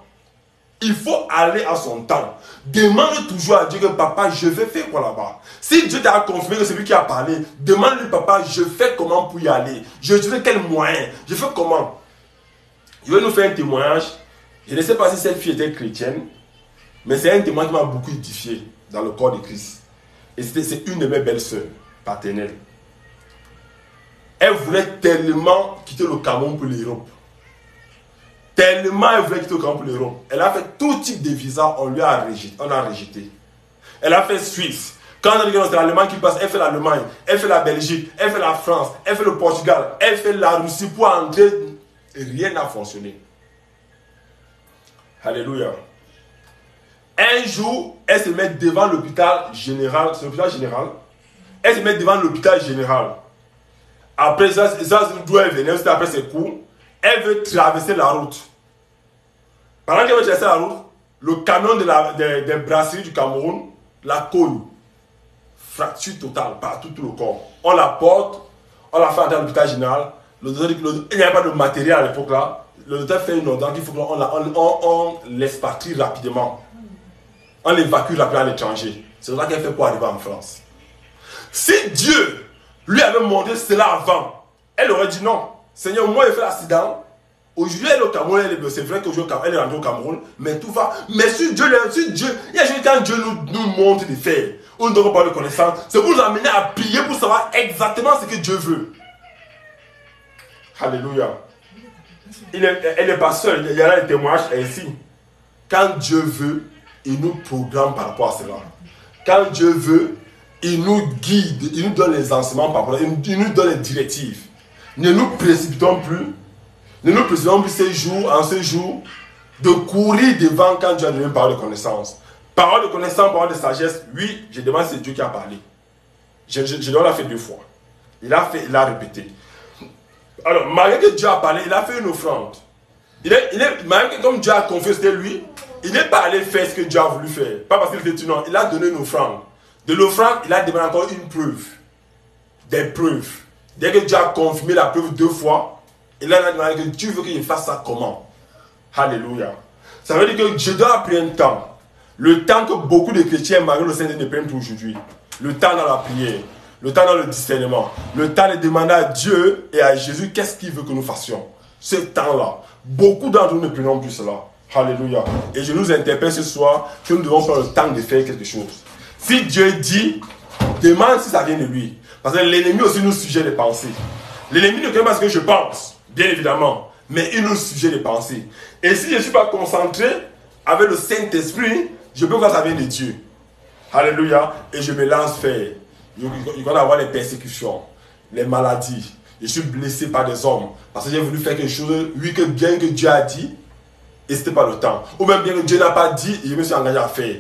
Il faut aller à son temps. Demande toujours à Dieu que papa, je vais faire quoi là-bas? Si Dieu t'a confirmé que c'est lui qui a parlé, demande-lui papa, je fais comment pour y aller? Je fais quel moyen? Je fais comment? Je vais nous faire un témoignage. Je ne sais pas si cette fille était chrétienne, mais c'est un témoignage qui m'a beaucoup édifié dans le corps de Christ. Et c'est une de mes belles-sœurs paternelles. Elle voulait tellement quitter le Cameroun pour l'Europe. Tellement elle voulait quitter le Cameroun pour l'Europe. Elle a fait tout type de visa, on a rejeté. Elle a fait Suisse. Quand on a dit que c'est l'Allemagne qui passe, elle fait l'Allemagne, elle fait la Belgique, elle fait la France, elle fait le Portugal, elle fait la Russie pour entrer. Rien n'a fonctionné. Alléluia. Un jour, elle se met devant l'hôpital général. C'est l'hôpital général. Elle se met devant l'hôpital général. Après ça, d'où elle venait, c'était après ses cours. Elle veut traverser la route. Pendant qu'elle veut traverser la route, le canon des brasseries du Cameroun, la cogne, fracture totale partout, tout le corps. On la porte, on la fait entrer à l'hôpital général. Le docteur dit qu'il n'y avait pas de matériel à l'époque là. Le docteur fait une ordonnance qu'il faut qu'on l'expatrie rapidement. On l'évacue rapidement à l'étranger. C'est là qu'elle fait pour arriver en France. Si Dieu lui avait montré cela avant, elle aurait dit non. Seigneur, moi j'ai fait l'accident. Aujourd'hui elle est au Cameroun, c'est vrai qu'aujourd'hui elle est rentrée au Cameroun, mais tout va. Mais si Dieu, il y a quand Dieu nous montre des faits, on ne donne pas de connaissance, c'est pour nous amener à prier pour savoir exactement ce que Dieu veut. Alléluia. Elle n'est pas seule, il y a des témoignages ainsi. Quand Dieu veut, il nous programme par rapport à cela. Quand Dieu veut, il nous guide, il nous donne les enseignements par rapport à cela, il nous donne les directives. Ne nous précipitons plus. Ne nous précipitons plus en ce jour de courir devant quand Dieu a donné une parole de connaissance. Parole de connaissance, parole de sagesse, oui, je demande c'est Dieu qui a parlé. Je dois la faire 2 fois. Il a répété. Alors, malgré que Dieu a parlé, il a fait une offrande. Malgré que comme Dieu a confié c'était lui, il n'est pas allé faire ce que Dieu a voulu faire. Pas parce qu'il était non, il a donné une offrande. De l'offrande, il a demandé encore une preuve. Des preuves. Dès que Dieu a confirmé la preuve 2 fois, il a demandé que Dieu veut qu'il fasse ça comment. Alléluia. Ça veut dire que je dois appeler un temps. Le temps que beaucoup de chrétiens, malgré le Saint-Esprit, ne prennent plus aujourd'hui. Le temps dans la prière. Le temps dans le discernement. Le temps de demander à Dieu et à Jésus qu'est-ce qu'il veut que nous fassions. Ce temps-là. Beaucoup d'entre nous ne prenons plus cela. Alléluia. Et je nous interpelle ce soir que nous devons prendre le temps de faire quelque chose. Si Dieu dit, demande si ça vient de lui. Parce que l'ennemi aussi nous suggère des pensées. L'ennemi ne connaît pas ce que je pense, bien évidemment. Mais il nous suggère des pensées. Et si je ne suis pas concentré avec le Saint-Esprit, je peux voir que ça vient de Dieu. Alléluia. Et je me lance faire. Il va y avoir les persécutions, les maladies. Je suis blessé par des hommes. Parce que j'ai voulu faire quelque chose, oui, que bien que Dieu a dit, et ce n'était pas le temps. Ou même bien que Dieu n'a pas dit, et je me suis engagé à faire.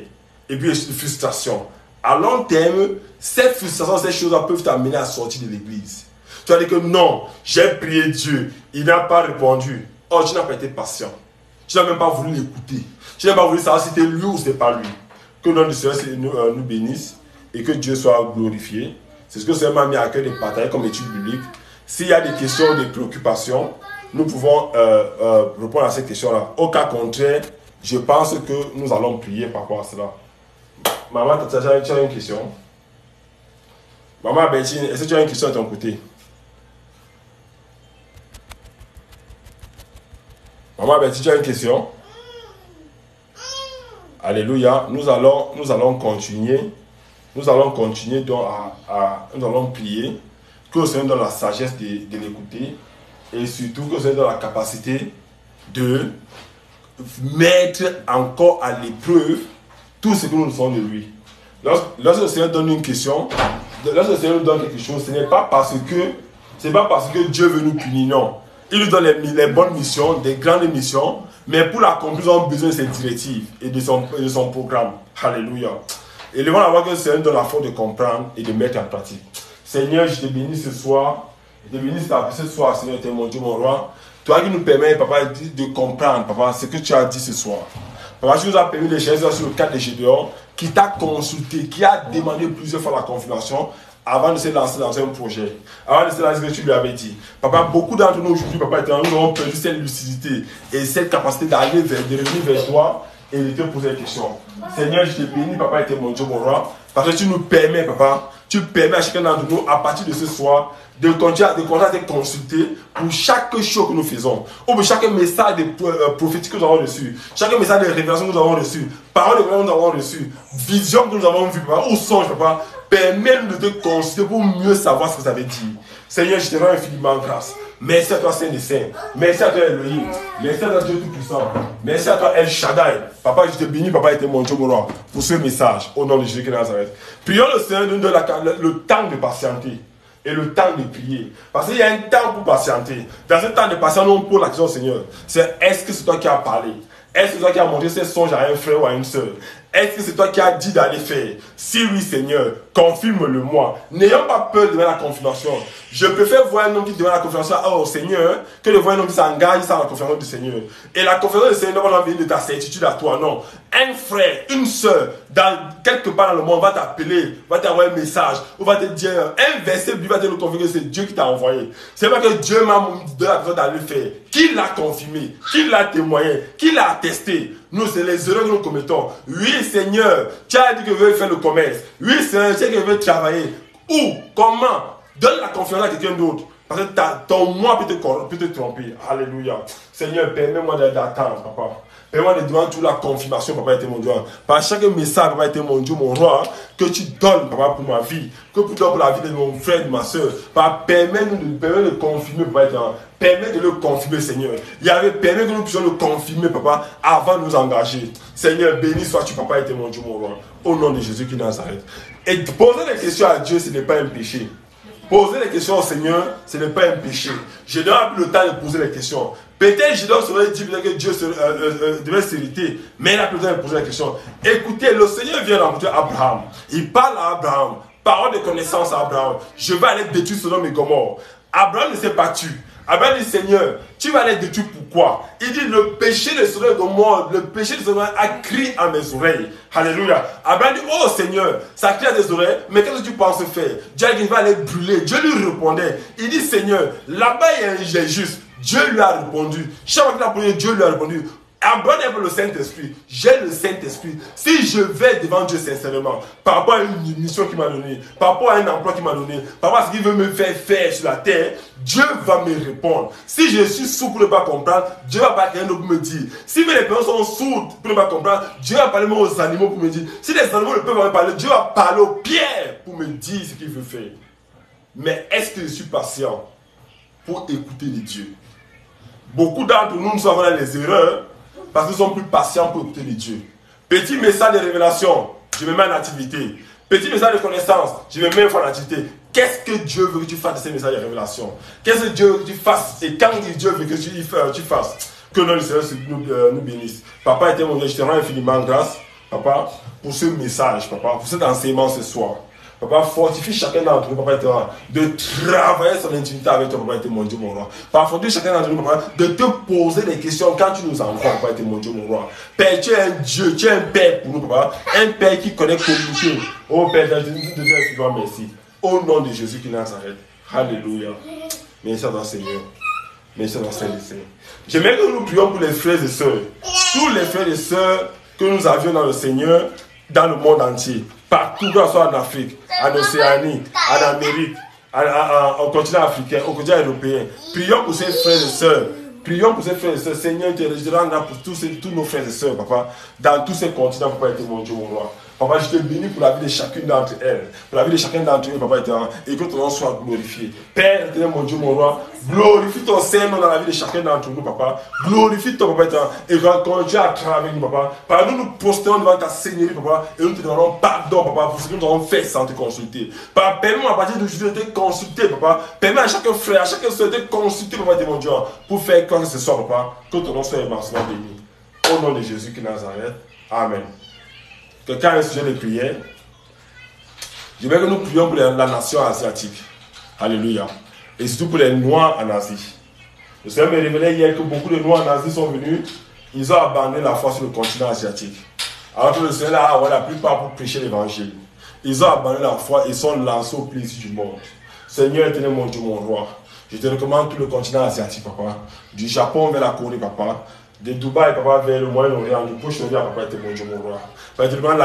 Et puis, frustration. À long terme, cette frustration, ces choses-là peuvent t'amener à sortir de l'église. Tu vas dire que non, j'ai prié Dieu, il n'a pas répondu. Oh, tu n'as pas été patient. Tu n'as même pas voulu l'écouter. Tu n'as pas voulu savoir si c'était lui ou c'est pas lui. Que le nom du Seigneur nous bénisse et que Dieu soit glorifié. C'est ce que le Seigneur m'a mis à cœur de partager comme étude biblique. S'il y a des questions, des préoccupations, nous pouvons répondre à ces questions-là. Au cas contraire, je pense que nous allons prier par rapport à cela. Maman, tu as une question? Maman Bertine, est-ce que tu as une question de ton côté? Maman Bertine, tu as une question? Alléluia. Nous allons continuer. Nous allons continuer donc nous allons prier. Que le Seigneur donne la sagesse de l'écouter. Et surtout que le Seigneur donne la capacité de mettre encore à l'épreuve tout ce que nous savons de lui. Lorsque le Seigneur donne une question, lorsque le Seigneur nous donne quelque chose, ce n'est pas parce que Dieu veut nous punir, non. Il nous donne les bonnes missions, des grandes missions, mais pour l'accomplir, nous avons besoin de ses directives et de son programme. Alléluia. Et nous allons voir que le Seigneur donne la force de comprendre et de mettre en pratique. Seigneur, je te bénis ce soir. Je te bénis ce soir, Seigneur, tu es mon Dieu, mon roi. Toi qui nous permets, papa, de comprendre, papa, ce que tu as dit ce soir. Papa, tu nous as permis de chercher sur le cadre de Gédéon, qui t'a consulté, qui a demandé plusieurs fois la confirmation avant de se lancer dans un projet, avant de se lancer ce que tu lui avais dit. Papa, beaucoup d'entre nous aujourd'hui, papa, nous avons perdu cette lucidité et cette capacité de revenir vers toi et de te poser des questions. Seigneur, je te bénis, papa, et mon Dieu, mon roi, parce que tu nous permets, papa, tu permets à chacun d'entre nous, à partir de ce soir, de continuer à te consulter pour chaque chose que nous faisons, ou pour chaque message prophétique que nous avons reçu, chaque message de révélation que nous avons reçu, parole que nous avons reçu, vision que nous avons vue, papa, ou songe, papa, permets-nous de te consulter pour mieux savoir ce que ça veut dire. Seigneur, je te rends infiniment grâce. Merci à toi, Saint des Saints. Merci à toi, Elohim. Merci à toi, Dieu Tout-Puissant. Merci à toi, El Shaddai. Papa, je te bénis, papa, et mon Dieu, mon roi, pour ce message, au nom de Jésus de Nazareth. Prions le Seigneur de nous donner le temps de patienter et le temps de prier. Parce qu'il y a un temps pour patienter. Dans ce temps de patience, on pose la question au Seigneur. C'est est-ce que c'est toi qui as parlé? Est-ce que c'est toi qui as montré ces songes à un frère ou à une soeur? Est-ce que c'est toi qui as dit d'aller faire? Si oui, Seigneur, confirme-le-moi. N'ayons pas peur de la confirmation. Je préfère voir un homme qui demande la confirmation au Seigneur que de voir un homme qui s'engage sans la confirmation du Seigneur. Et la confirmation du Seigneur ne va pas venir de ta certitude à toi, non. Un frère, une soeur, quelque part dans le monde, va t'appeler, va t'envoyer un message, ou va te dire, un verset, lui va te le confirmer que c'est Dieu qui t'a envoyé. C'est pas que Dieu m'a donné la personne d'aller faire. Qui l'a confirmé? Qui l'a témoigné? Qui l'a attesté? Nous, c'est les erreurs que nous commettons. Oui, Seigneur, tu as dit que je veux faire le commerce. Oui, Seigneur, tu as dit que je veux travailler. Où? Comment? Donne la confiance à quelqu'un d'autre. Parce que ton moi peut te tromper. Alléluia. Seigneur, permets-moi d'attendre, papa. Permets-moi de demander toute la confirmation, papa, était mon Dieu. Par chaque message, papa, était mon Dieu, mon roi, que tu donnes, papa, pour ma vie, que tu donnes pour la vie de mon frère et de ma soeur. Papa, permets-nous de confirmer, papa, permets de le confirmer, Seigneur. Permets que nous puissions le confirmer, papa, avant de nous engager. Seigneur, béni sois-tu, papa, était mon Dieu, mon roi. Au nom de Jésus qui Nazareth. Et poser des questions à Dieu, ce n'est pas un péché. Poser les questions au Seigneur, ce n'est pas un péché. Je n'ai pas plus le temps de poser les questions. Peut-être je dois se dire que Dieu devait s'irriter, mais il a plus le temps de poser les questions. Écoutez, le Seigneur vient rencontrer Abraham. Il parle à Abraham. Parole de connaissance à Abraham. Je vais aller détruire Sodome et Gomorrhe. Abraham ne s'est pas tué. Abraham dit, Seigneur, tu vas aller détruire pourquoi? Il dit, le péché de Sodome et Gomorrhe, le péché de Sodome a crié à mes oreilles. Alléluia. Abraham dit, oh Seigneur, ça crie à tes oreilles, mais qu'est-ce que tu penses faire? Dieu dit, il va aller brûler. Dieu lui répondait. Il dit, Seigneur, là-bas il y a un juste. Dieu lui a répondu. Chaque fois qu'il a prié, Dieu lui a répondu. Abraham est le Saint-Esprit. J'ai le Saint-Esprit. Si je vais devant Dieu sincèrement, par rapport à une mission qu'il m'a donnée, par rapport à un emploi qu'il m'a donné, par rapport à ce qu'il veut me faire faire sur la terre, Dieu va me répondre. Si je suis sourd pour ne pas comprendre, Dieu va pas quelqu'un d'autre pour me dire. Si mes personnes sont sourdes pour ne pas comprendre, Dieu va parler aux animaux pour me dire. Si les animaux ne peuvent pas me parler, Dieu va parler aux pierres pour me dire ce qu'il veut faire. Mais est-ce que je suis patient pour écouter les dieux? Beaucoup d'entre nous sommes dans les erreurs parce qu'ils sont plus patients pour écouter les dieux. Petit message de révélation, je me mets en activité. Petit message de connaissance, je me mets en activité. Qu'est-ce que Dieu veut que tu fasses de ces messages de révélation? Qu'est-ce que Dieu veut que tu fasses? Et quand Dieu veut que tu fasses? Que le Seigneur nous bénisse. Papa était mon Dieu, je te rends infiniment grâce, papa, pour ce message, papa, pour cet enseignement ce soir. Papa, fortifie chacun d'entre nous, papa, de travailler son intimité avec toi, papa, mon Dieu, mon roi. Papa, fortifie chacun d'entre nous, papa, de te poser des questions quand tu nous envoies, papa, mon Dieu, mon roi. Père, tu es un Dieu, tu es un Père pour nous, papa. Un Père qui connaît communiquer. Oh Père, je te dis merci. Au nom de Jésus qui Nazareth. Alléluia. Merci à toi, Seigneur. Merci à toi, Seigneur. J'aimerais que nous prions pour les frères et sœurs. Tous les frères et sœurs que nous avions dans le Seigneur, dans le monde entier. Partout, que ce soit en Afrique, en Océanie, en Amérique, au continent africain, au continent européen. Prions pour ces frères et sœurs. Prions pour ces frères et sœurs. Seigneur, je te rends grâce pour tous nos frères et sœurs, papa. Dans tous ces continents, papa, était mon Dieu, mon roi. Papa, je te bénis pour la vie de chacune d'entre elles. Pour la vie de chacun d'entre eux, papa, et que ton nom soit glorifié. Père, mon Dieu, mon roi, glorifie ton Saint-Nom dans la vie de chacun d'entre nous, papa. Glorifie ton papa, et continue à travailler avec nous, papa. Par nous postons devant ta Seigneurie, papa, et nous te demandons pardon, papa, pour ce que nous avons fait sans te consulter. Papa, permets-moi à partir d'aujourd'hui de te consulter, papa. Permets à chaque frère, à chaque soeur de te consulter, papa, mon Dieu, pour faire quoi que ce soit, papa. Que ton nom soit immensément béni. Au nom de Jésus qui Nazareth. Amen. Quelqu'un a un sujet de prière? Je veux que nous prions pour la nation asiatique. Alléluia. Et surtout pour les Noirs en Asie. Le Seigneur me révélait hier que beaucoup de Noirs en Asie sont venus. Ils ont abandonné la foi sur le continent asiatique. Alors que le Seigneur a envoyé la plupart pour prêcher l'évangile. Ils ont abandonné la foi et sont lancés au plaisir du monde. Seigneur, éternel mon Dieu, mon roi. Je te recommande tout le continent asiatique, papa. Du Japon vers la Corée, papa. De Dubaï, papa, vers le Moyen-Orient, du Proche-Orient, papa, était mon Dieu, mon roi. Papa, je te demande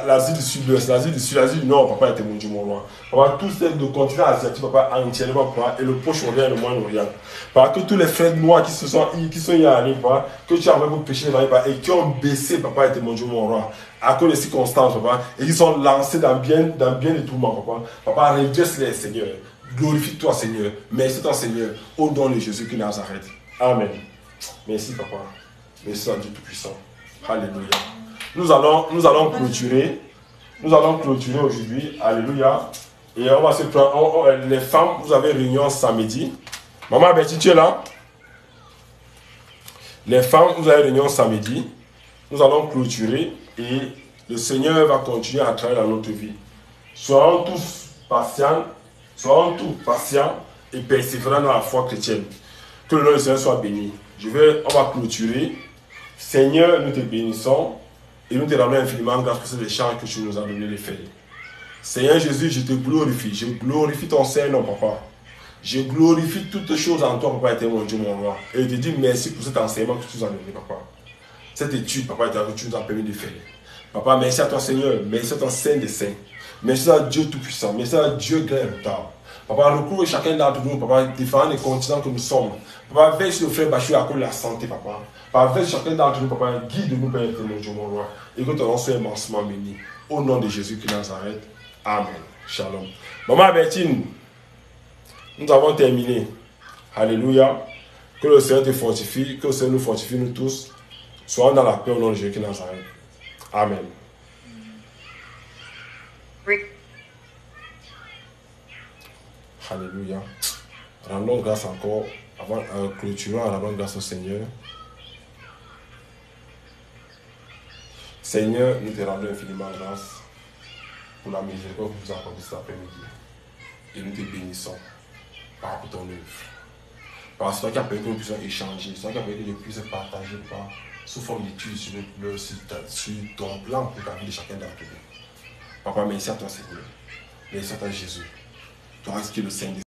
l'Asie du Sud-Ouest, l'Asie du Sud, l'Asie du Nord, papa, était mon Dieu, mon roi. Papa, tous ces deux continents asiatiques, papa, entièrement, papa, et le Proche-Orient et le Moyen-Orient. Papa, que tous les frères noirs qui sont y allés, papa, que tu as envoyé pour pécher les papa, et qui ont baissé, papa, était mon Dieu, mon roi, à cause des circonstances, papa, et qui sont lancés dans bien des tourments, papa. Papa, redresse-les, Seigneur. Glorifie-toi, Seigneur. Merci, toi, Seigneur, au nom de Jésus qui Nazareth. Amen. Merci, papa. Merci à Dieu Tout-Puissant. Alléluia. Nous allons clôturer. Nous allons clôturer aujourd'hui. Alléluia. Et on va se prendre. Les femmes, vous avez réunion samedi. Maman Betty, tu es là? Les femmes, vous avez réunion samedi. Nous allons clôturer. Et Le Seigneur va continuer à travailler dans notre vie. Soyons tous patients et persévérants dans la foi chrétienne. Que le nom du Seigneur soit béni. On va clôturer. Seigneur, nous te bénissons et nous te rendons infiniment grâce pour ces échanges que tu nous as donné de faire. Seigneur Jésus, je te glorifie. Je glorifie ton Saint-Nom, papa. Je glorifie toutes choses en toi, papa, éternel, mon Dieu, mon roi. Et je te dis merci pour cet enseignement que tu nous as donné, papa. Cette étude, papa, éternel, que tu nous as permis de faire. Papa, merci à toi, Seigneur. Merci à ton Saint des Saints. Merci à Dieu Tout-Puissant. Merci à Dieu grand et retard. Papa, recouvre chacun d'entre nous, papa, différents des continents que nous sommes. Papa, veille sur le frère Bachou à cause de la santé, papa. Papa, veille sur chacun d'entre nous, papa, guide-nous, Père éternel, mon Dieu, mon roi. Et que ton nom soit immensément béni. Au nom de Jésus qui Nazareth. Amen. Shalom. Maman Bertine, nous avons terminé. Alléluia. Que le Seigneur te fortifie, que le Seigneur nous fortifie, nous tous. Soyons dans la paix au nom de Jésus qui Nazareth. Amen. Oui. Alléluia. Rendons grâce encore, avant clôturons, rendons grâce au Seigneur. Seigneur, nous te rendons infiniment grâce pour la miséricorde que vous avez accordée cet après-midi. Et nous te bénissons par ton œuvre. Parce que toi qui as permis que nous puissions échanger, toi qui as permis que nous puissions partager sous forme d'études sur ton plan pour la vie de chacun d'entre nous. Papa, merci à toi, Seigneur. Merci à toi, Jésus. Toi qui es le Saint des